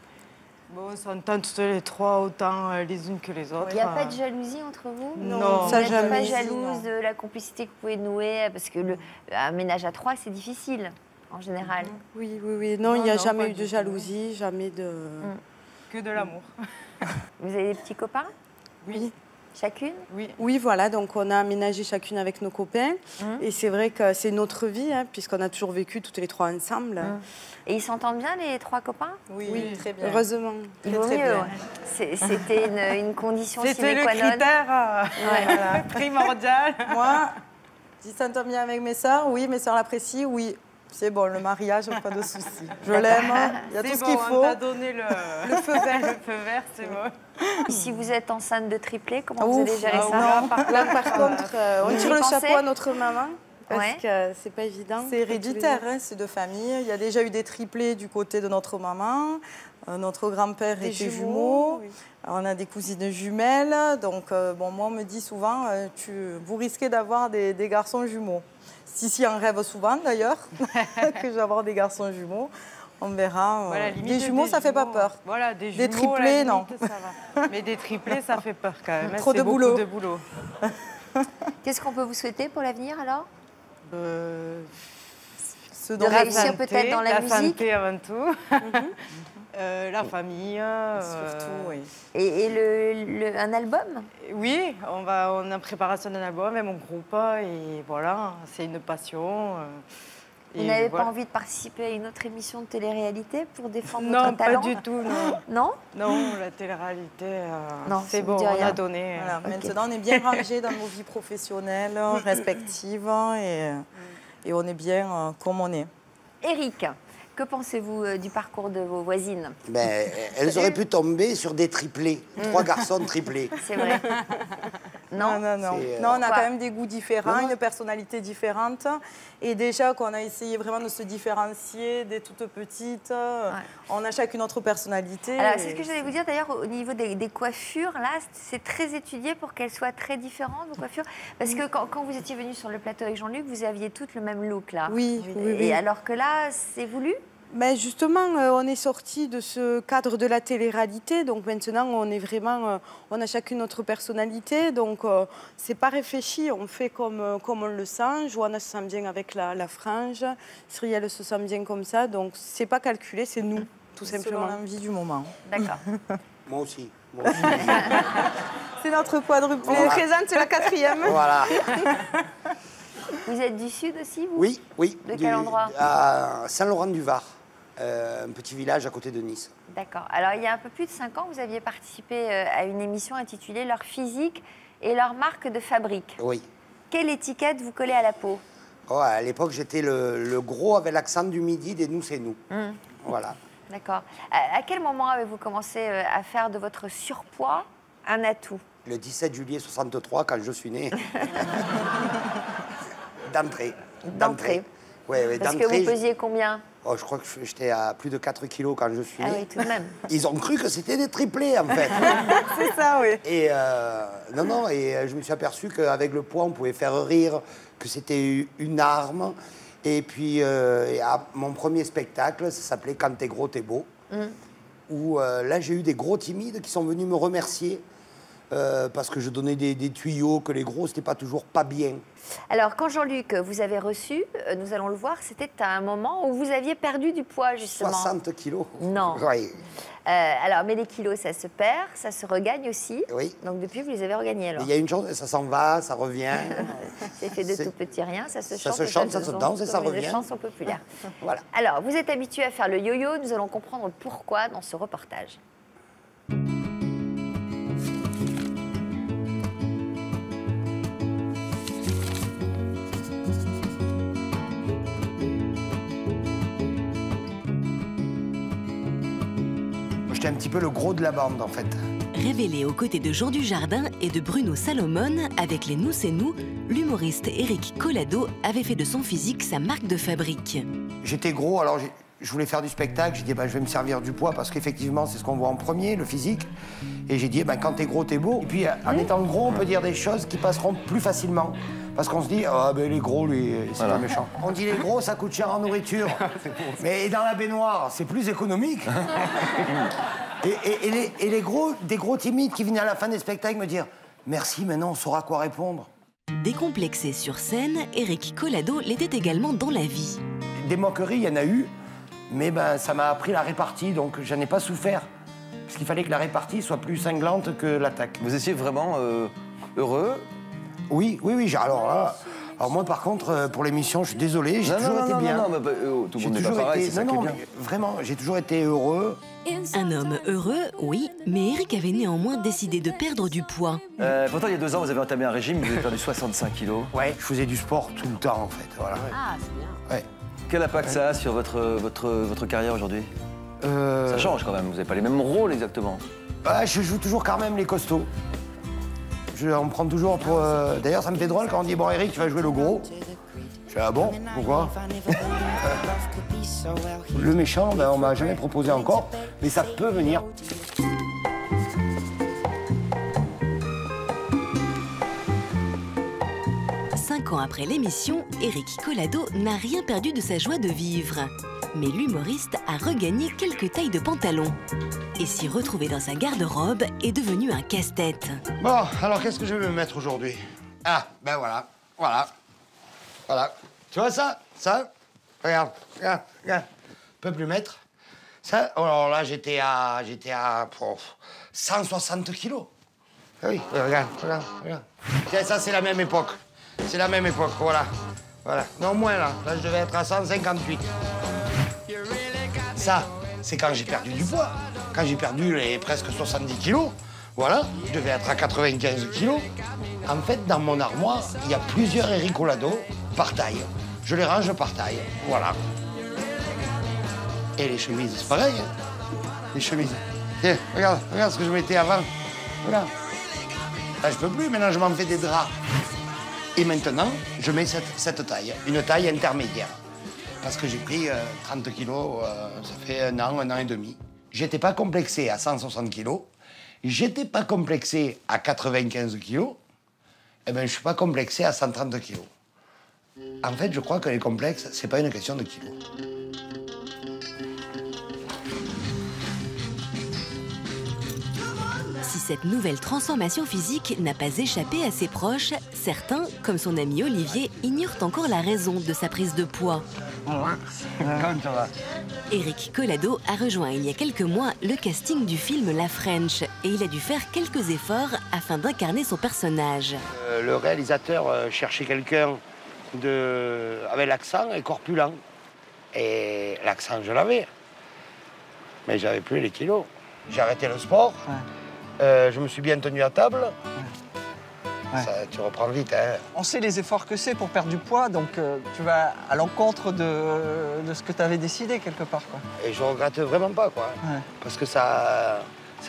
Bon, on s'entend toutes les trois autant les unes que les autres. Il n'y a pas de jalousie entre vous? Non. Vous n'êtes pas jalouse de la complicité que vous pouvez nouer? Parce que un ménage à trois, c'est difficile, en général. Oui. Non, il n'y a jamais eu de jalousie, jamais de... Que de l'amour. Vous avez des petits copains? Oui. Chacune? Oui, voilà, donc on a aménagé chacune avec nos copains. Et c'est vrai que c'est notre vie, puisqu'on a toujours vécu toutes les trois ensemble. Et ils s'entendent bien, les trois copains? Oui, très bien. Heureusement. Il vaut mieux. C'était une condition sine qua non. C'était le critère primordial. Moi, je s'entends bien avec mes sœurs, oui, mes sœurs l'apprécient, oui. C'est bon, le mariage, pas de souci. Je l'aime, il y a tout ce qu'il faut. On t'a donné le feu vert. Le feu vert, c'est bon. Si vous êtes enceinte de triplé, comment vous allez gérer ça? Là, par contre, on tire le chapeau à notre maman. Parce que c'est pas évident. C'est héréditaire, c'est de famille. Il y a déjà eu des triplés du côté de notre maman. Notre grand-père était jumeau. Alors, on a des cousines jumelles. Donc, moi, on me dit souvent, vous risquez d'avoir des garçons jumeaux. Si on rêve souvent, d'ailleurs, que je vais avoir des garçons jumeaux. On verra. Voilà, des jumeaux, ça ne fait pas peur. Voilà, des jumeaux, triplés, non. Ça va. Mais des triplés, ça fait peur quand même. Trop de boulot. De boulot. Qu'est-ce qu'on peut vous souhaiter pour l'avenir, alors? De réussir peut-être dans la musique. La santé avant tout. La famille. Surtout, oui. Et un album? Oui, on est en préparation d'un album avec mon groupe. Et voilà, c'est une passion. Vous n'avez pas envie de participer à une autre émission de télé-réalité pour défendre votre talent? Non, pas du tout, non. Non? Non, la télé-réalité, c'est bon, on a donné. Voilà, maintenant, on est bien rangés dans nos vies professionnelles respectives et on est bien comme on est. Éric, que pensez-vous du parcours de vos voisines? Elles auraient pu tomber sur des triplés, 3 garçons triplés. C'est vrai. Non, Non, on a quand même des goûts différents, une personnalité différente. Et déjà, qu'on a essayé vraiment de se différencier dès toute petite, on a chacune notre personnalité. Alors, c'est ce que j'allais vous dire d'ailleurs au niveau des coiffures. Là, c'est très étudié pour qu'elles soient très différentes, vos coiffures. Parce que quand vous étiez venu sur le plateau avec Jean-Luc, vous aviez toutes le même look, là. Oui. Et alors que là, c'est voulu? Mais justement, on est sorti de ce cadre de la télé-réalité. Donc maintenant, on est vraiment, on a chacune notre personnalité. Donc c'est pas réfléchi. On fait comme on le sent. Johanna se sent bien avec la frange. Cyrielle se sent bien comme ça. Donc c'est pas calculé, c'est nous, tout simplement. C'est l'envie du moment. D'accord. Moi aussi. C'est notre quadruplé. Voilà. Présente, c'est la 4e. Voilà. Vous êtes du Sud aussi, vous? Oui. De quel endroit? À Saint-Laurent-du-Var, un petit village à côté de Nice. D'accord. Alors, il y a un peu plus de 5 ans, vous aviez participé à une émission intitulée Leur physique et leur marque de fabrique. Oui. Quelle étiquette vous collez à la peau? À l'époque, j'étais le gros avec l'accent du midi des nous, c'est nous. Voilà. D'accord. À quel moment avez-vous commencé à faire de votre surpoids un atout? Le 17 juillet 63, quand je suis né. D'entrée. Ouais, Parce que vous pesiez combien? Oh, je crois que j'étais à plus de 4 kilos quand je suis né. Ah oui, tout de même. Ils ont cru que c'était des triplés, en fait. C'est ça, oui. Et je me suis aperçu qu'avec le poids, on pouvait faire rire, que c'était une arme. Et puis, mon premier spectacle, ça s'appelait Quand t'es gros, t'es beau. Où là, j'ai eu des gros timides qui sont venus me remercier. Parce que je donnais des tuyaux, que les gros, c'était pas toujours pas bien. Alors, quand Jean-Luc vous avez reçu, nous allons le voir, c'était à un moment où vous aviez perdu du poids, justement. 60 kilos. Non. Oui. Alors, mais les kilos, ça se perd, ça se regagne aussi. Oui. Donc, depuis, vous les avez regagnés, alors. Il y a une chose, ça s'en va, ça revient. C'est fait de tout petit rien, ça se chante, ça se danse et ça revient. Des chansons populaires. Voilà. Alors, vous êtes habitué à faire le yo-yo, nous allons comprendre pourquoi dans ce reportage. J'étais un petit peu le gros de la bande, en fait. Révélé aux côtés de Jean Dujardin et de Bruno Salomon avec les Nous c'est nous, l'humoriste Éric Collado avait fait de son physique sa marque de fabrique. J'étais gros, alors je voulais faire du spectacle. J'ai dit, je vais me servir du poids parce qu'effectivement, c'est ce qu'on voit en premier, le physique. Et j'ai dit, quand t'es gros, t'es beau. Et puis, en étant gros, on peut dire des choses qui passeront plus facilement. Parce qu'on se dit, les gros, lui, c'est pas méchant. On dit les gros, ça coûte cher en nourriture. Mais dans la baignoire, c'est plus économique. et les gros, des gros timides qui venaient à la fin des spectacles me dire, merci, maintenant on saura quoi répondre. Décomplexé sur scène, Éric Collado l'était également dans la vie. Des moqueries, il y en a eu, mais ça m'a appris la répartie, donc j'en ai pas souffert. Parce qu'il fallait que la répartie soit plus cinglante que l'attaque. Vous étiez vraiment heureux? Oui. Alors moi, par contre, pour l'émission, je suis désolé, j'ai toujours été bien. Tout le monde n'est pas pareil, c'est ça qui est bien. Vraiment, j'ai toujours été heureux. Un homme heureux, oui, mais Éric avait néanmoins décidé de perdre du poids. Pourtant, il y a 2 ans, vous avez entamé un régime, vous avez perdu 65 kilos. Ouais, je faisais du sport tout le temps, en fait. Voilà. Ah, c'est bien. Ouais. Quel impact ça a sur votre carrière aujourd'hui? Ça change quand même, vous n'avez pas les mêmes rôles exactement. Je joue toujours quand même les costauds. On me prend toujours pour... D'ailleurs, ça me fait drôle quand on dit « Bon, Éric, tu vas jouer le gros ». Je fais « Ah bon? Pourquoi ?» Le méchant, on m'a jamais proposé encore, mais ça peut venir. Cinq ans après l'émission, Éric Collado n'a rien perdu de sa joie de vivre. Mais l'humoriste a regagné quelques tailles de pantalon. Et s'y retrouver dans sa garde-robe est devenu un casse-tête. Bon, alors qu'est-ce que je vais me mettre aujourd'hui? Ah, voilà. Tu vois ça? Regarde. Je peux plus mettre. Ça, alors là, j'étais à 160 kilos. Ah oui, regarde. Tiens, ça, c'est la même époque. Voilà. Non, moins là. Là, je devais être à 158. Ça, c'est quand j'ai perdu du poids. Quand j'ai perdu les presque 70 kilos, voilà, je devais être à 95 kilos. En fait, dans mon armoire, il y a plusieurs Éric Collado par taille. Je les range par taille, voilà. Et les chemises, c'est pareil, hein. Les chemises. Tiens, regarde ce que je mettais avant. Voilà. Là, je peux plus, maintenant je m'en fais des draps. Et maintenant, je mets cette taille, une taille intermédiaire. Parce que j'ai pris 30 kilos, ça fait un an et demi. J'étais pas complexé à 160 kilos. J'étais pas complexé à 95 kilos. Eh bien, je suis pas complexé à 130 kilos. En fait, je crois que les complexes, c'est pas une question de kilos. Si cette nouvelle transformation physique n'a pas échappé à ses proches, certains, comme son ami Olivier, ignorent encore la raison de sa prise de poids. Comment ça va? Éric Collado a rejoint il y a quelques mois le casting du film La French et il a dû faire quelques efforts afin d'incarner son personnage. Le réalisateur cherchait quelqu'un avec l'accent et corpulent. Et l'accent, je l'avais. Mais j'avais plus les kilos. J'ai arrêté le sport. Je me suis bien tenu à table. Ça, tu reprends vite, hein. On sait les efforts que c'est pour perdre du poids, donc tu vas à l'encontre de ce que tu avais décidé quelque part, quoi. Et je regrette vraiment pas, quoi. Parce que ça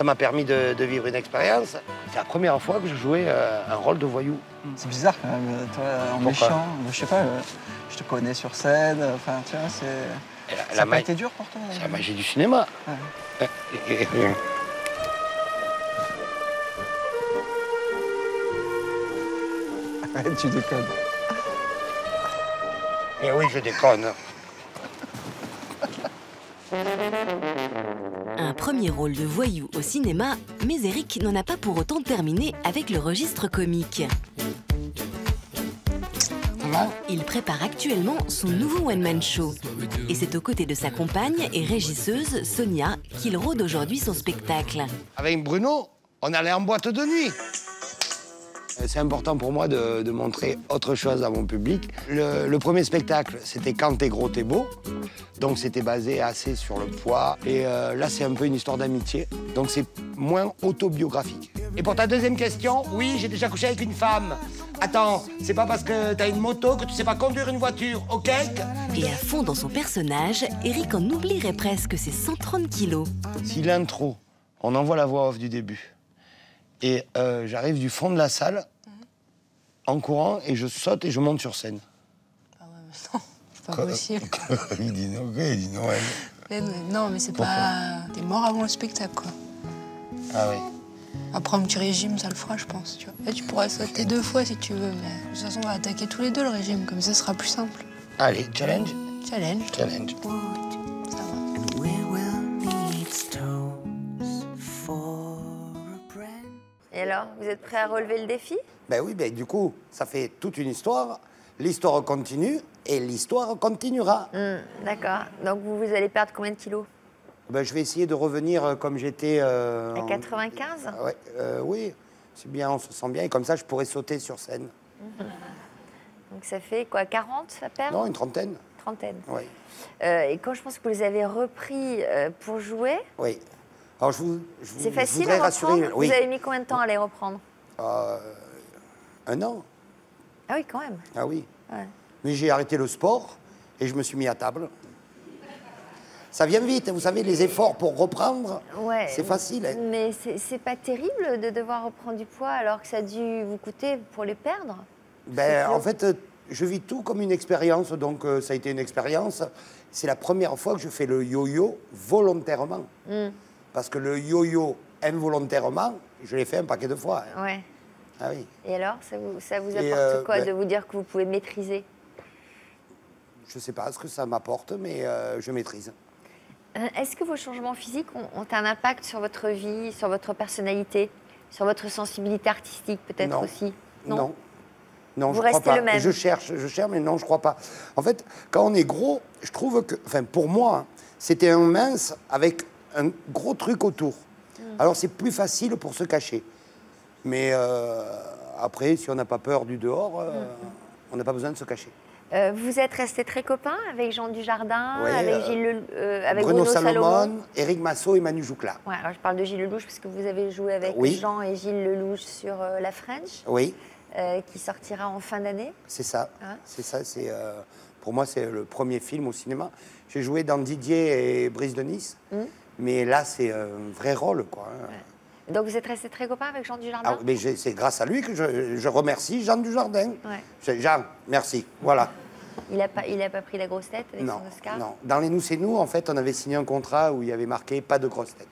m'a permis de vivre une expérience. C'est la première fois que je jouais un rôle de voyou. C'est bizarre quand même, toi, en méchant. Je sais pas, je te connais sur scène, enfin, tu vois, c'est... Ça n'a pas été dur pour toi? C'est la magie du cinéma. Tu déconnes. Eh oui, je déconne. Un premier rôle de voyou au cinéma, mais Éric n'en a pas pour autant terminé avec le registre comique. Il prépare actuellement son nouveau one-man show. Et c'est aux côtés de sa compagne et régisseuse, Sonia, qu'il rôde aujourd'hui son spectacle. Avec Bruno, on allait en boîte de nuit. C'est important pour moi de montrer autre chose à mon public. Le premier spectacle, c'était Quand t'es gros, t'es beau. Donc c'était basé assez sur le poids. Et là, c'est un peu une histoire d'amitié. Donc c'est moins autobiographique. Et pour ta deuxième question, oui, j'ai déjà couché avec une femme. Attends, c'est pas parce que t'as une moto que tu sais pas conduire une voiture, ok? Et à fond dans son personnage, Éric en oublierait presque ses 130 kilos. Si l'intro, on envoie la voix off du début. Et j'arrive du fond de la salle, en courant, et je saute et je monte sur scène. Ah ouais, mais non, c'est pas possible. Il dit non, il dit non. Non, mais c'est pas... T'es mort avant le spectacle, quoi. Ah oui. Après un petit régime, ça le fera, je pense, tu vois. Là, tu pourras sauter 2 fois si tu veux, mais de toute façon, on va attaquer tous les 2 le régime, comme ça sera plus simple. Allez, challenge. Challenge. Challenge. Ça va. Et alors, vous êtes prêt à relever le défi? Ben oui, ben du coup, ça fait toute une histoire. L'histoire continue et l'histoire continuera. D'accord. Donc vous allez perdre combien de kilos? Ben, je vais essayer de revenir comme j'étais... À 95? Ouais, oui, c'est bien, on se sent bien. Et comme ça, je pourrais sauter sur scène. Donc ça fait quoi, 40 à perdre? Non, une trentaine. Trentaine. Oui. Et quand je pense que vous les avez repris pour jouer... Oui. Alors, c'est facile voudrais à reprendre? rassurer... Oui. Vous avez mis combien de temps à les reprendre? 1 an. Ah oui, quand même. Ah oui. Ouais. Mais j'ai arrêté le sport et je me suis mis à table. Ça vient vite, vous savez, les efforts pour reprendre, ouais, c'est facile. Hein. Mais c'est pas terrible de devoir reprendre du poids alors que ça a dû vous coûter pour les perdre? Ben, en fait, je vis tout comme une expérience, donc ça a été une expérience. C'est la première fois que je fais le yo-yo volontairement. Parce que le yo-yo involontairement, je l'ai fait un paquet de fois. Hein. Ouais. Ah oui. Et alors, ça vous apporte quoi de vous dire que vous pouvez maîtriser? Je ne sais pas ce que ça m'apporte, mais je maîtrise. Est-ce que vos changements physiques ont un impact sur votre vie, sur votre personnalité, sur votre sensibilité artistique peut-être aussi? Non. Non, vous je crois restez pas. le même? Je cherche, mais non, je crois pas. En fait, quand on est gros, je trouve que, enfin, pour moi, hein, c'était un mince avec un gros truc autour. Alors c'est plus facile pour se cacher. Mais après, si on n'a pas peur du dehors, on n'a pas besoin de se cacher. Vous êtes resté très copain avec Jean Dujardin, Oui, avec avec Bruno Salomon, Salomon, Éric Massot et Manu Joucla. Ouais, alors je parle de Gilles Lelouch parce que vous avez joué avec Oui. Jean et Gilles Lelouch sur La French, Oui, qui sortira en fin d'année. c'est ça. Hein? C'est ça. Pour moi, c'est le premier film au cinéma. J'ai joué dans Didier et Brise de Nice. Mais là, c'est un vrai rôle, quoi. Donc vous êtes resté très copain avec Jean Dujardin? Mais c'est grâce à lui que je remercie Jean Dujardin. Ouais. Jean, merci. Voilà. Il a pas pris la grosse tête avec son Oscar? Non. Dans Les Nous c'est nous, en fait, on avait signé un contrat où il y avait marqué pas de grosse tête.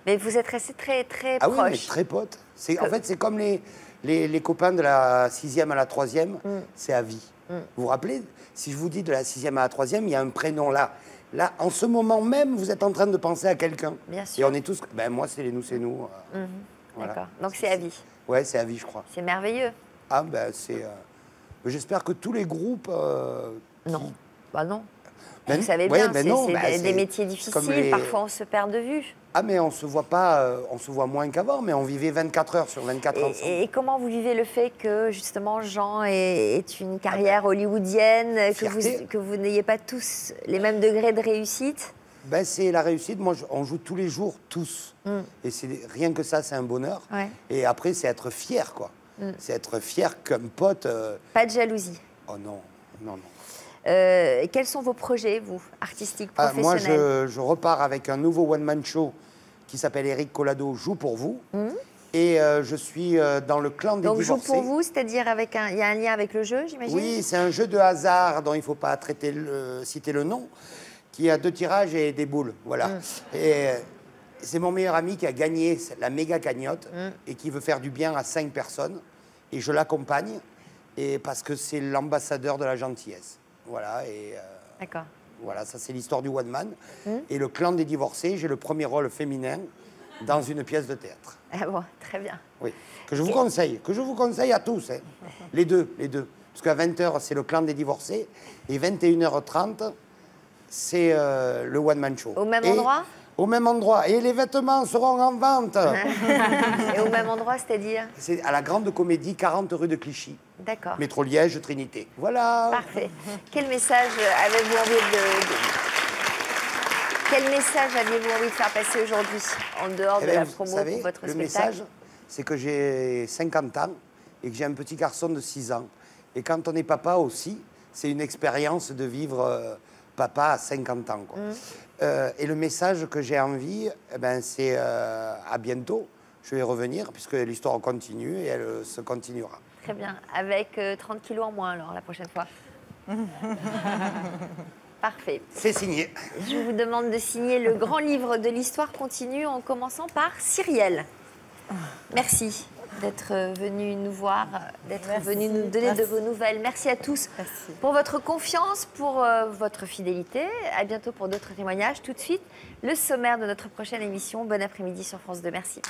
Mais vous êtes restés très très Ah proches. oui, mais très potes. En fait, c'est comme les copains de la 6e à la 3e, c'est à vie. Vous vous rappelez, si je vous dis de la 6e à la 3e, il y a un prénom là. Là, en ce moment même, vous êtes en train de penser à quelqu'un. Bien sûr. Et on est tous... moi, c'est Les Nous c'est nous. Voilà. D'accord. Donc c'est à vie. Ouais, c'est à vie, je crois. C'est merveilleux. Ah, c'est... J'espère que tous les groupes... Non. Bah non. Ben, vous savez bien, c'est des métiers difficiles. Parfois, on se perd de vue. Ah, mais on se voit pas... on se voit moins qu'avant, mais on vivait 24 heures sur 24 ensemble. Et comment vous vivez le fait que, justement, Jean ait une carrière hollywoodienne, que vous n'ayez pas tous les mêmes degrés de réussite? C'est la réussite. Moi, on joue tous les jours, tous. Et rien que ça, c'est un bonheur. Ouais. Et après, c'est être fier, quoi. C'est être fier comme pote. Pas de jalousie? Oh non, non, non. Quels sont vos projets, vous, artistiques, professionnels? Moi, je repars avec un nouveau one-man show qui s'appelle Eric Collado joue pour vous. Et je suis dans le clan des divorcés. Donc, joue pour vous, c'est-à-dire il y a un lien avec le jeu, j'imagine? Oui, c'est un jeu de hasard dont il ne faut pas citer le nom, qui a 2 tirages et des boules. Voilà. Et c'est mon meilleur ami qui a gagné la méga cagnotte et qui veut faire du bien à 5 personnes. Et je l'accompagne parce que c'est l'ambassadeur de la gentillesse. Voilà. D'accord. Voilà, ça c'est l'histoire du one man. Et le clan des divorcés, j'ai le premier rôle féminin dans une pièce de théâtre. Ah bon, très bien. Oui, que je vous conseille à tous. Hein. Les deux. Parce qu'à 20h, c'est le clan des divorcés. Et 21h30, c'est le one man show. Au même endroit? Au même endroit. Et les vêtements seront en vente. Et au même endroit, c'est-à-dire? C'est à la Grande Comédie, 40 rue de Clichy. D'accord. Métro Liège, Trinité. Voilà. Parfait. Quel message avez-vous envie Quel message aviez-vous envie de faire passer aujourd'hui, en dehors de la promo pour votre spectacle? Le message, c'est que j'ai 50 ans et que j'ai un petit garçon de 6 ans. Et quand on est papa aussi, c'est une expérience de vivre papa à 50 ans. Quoi. Et le message que j'ai envie, c'est à bientôt. Je vais revenir, puisque l'histoire continue et elle se continuera. Très bien. Avec 30 kilos en moins, alors, la prochaine fois. Parfait. C'est signé. Je vous demande de signer le grand livre de l'histoire continue en commençant par Cyrielle. Merci d'être venu nous voir, d'être venu nous donner de vos nouvelles. Merci à tous pour votre confiance, pour votre fidélité. À bientôt pour d'autres témoignages. Tout de suite, le sommaire de notre prochaine émission. Bon après-midi sur France 2. Merci.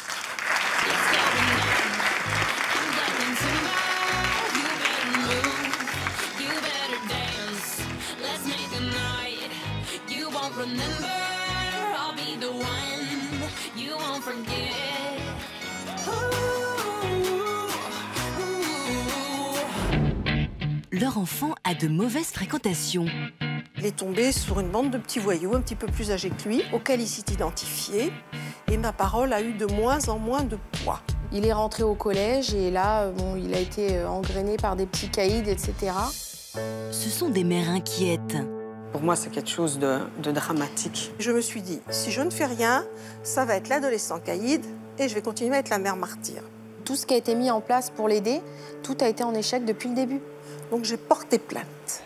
Leur enfant a de mauvaises fréquentations. Il est tombé sur une bande de petits voyous un petit peu plus âgés que lui, auxquels il s'est identifié. Et ma parole a eu de moins en moins de poids. Il est rentré au collège et là, il a été engrainé par des petits caïds, etc. Ce sont des mères inquiètes. Pour moi, c'est quelque chose de dramatique. Je me suis dit, si je ne fais rien, ça va être l'adolescent caïd et je vais continuer à être la mère martyre. Tout ce qui a été mis en place pour l'aider, tout a été en échec depuis le début. Donc j'ai porté plainte.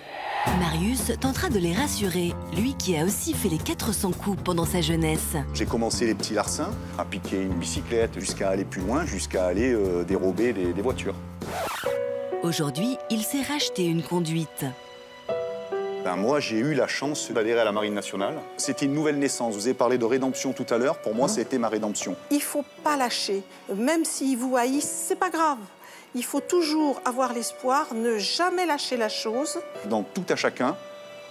Marius tentera de les rassurer, lui qui a aussi fait les 400 coups pendant sa jeunesse. J'ai commencé les petits larcins, à piquer une bicyclette, jusqu'à aller plus loin, jusqu'à aller dérober des voitures. Aujourd'hui, il s'est racheté une conduite. Moi, j'ai eu la chance d'adhérer à la Marine nationale. C'était une nouvelle naissance. Vous avez parlé de rédemption tout à l'heure. Pour moi, c'était ma rédemption. Il ne faut pas lâcher. Même s'ils vous haïssent, c'est pas grave. Il faut toujours avoir l'espoir, ne jamais lâcher la chose. Dans tout à chacun,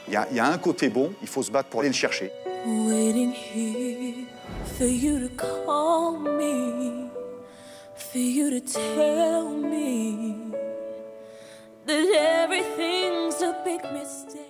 il y a un côté bon, il faut se battre pour aller le chercher. Waiting here for you to call me, for you to tell me that everything's a big mistake.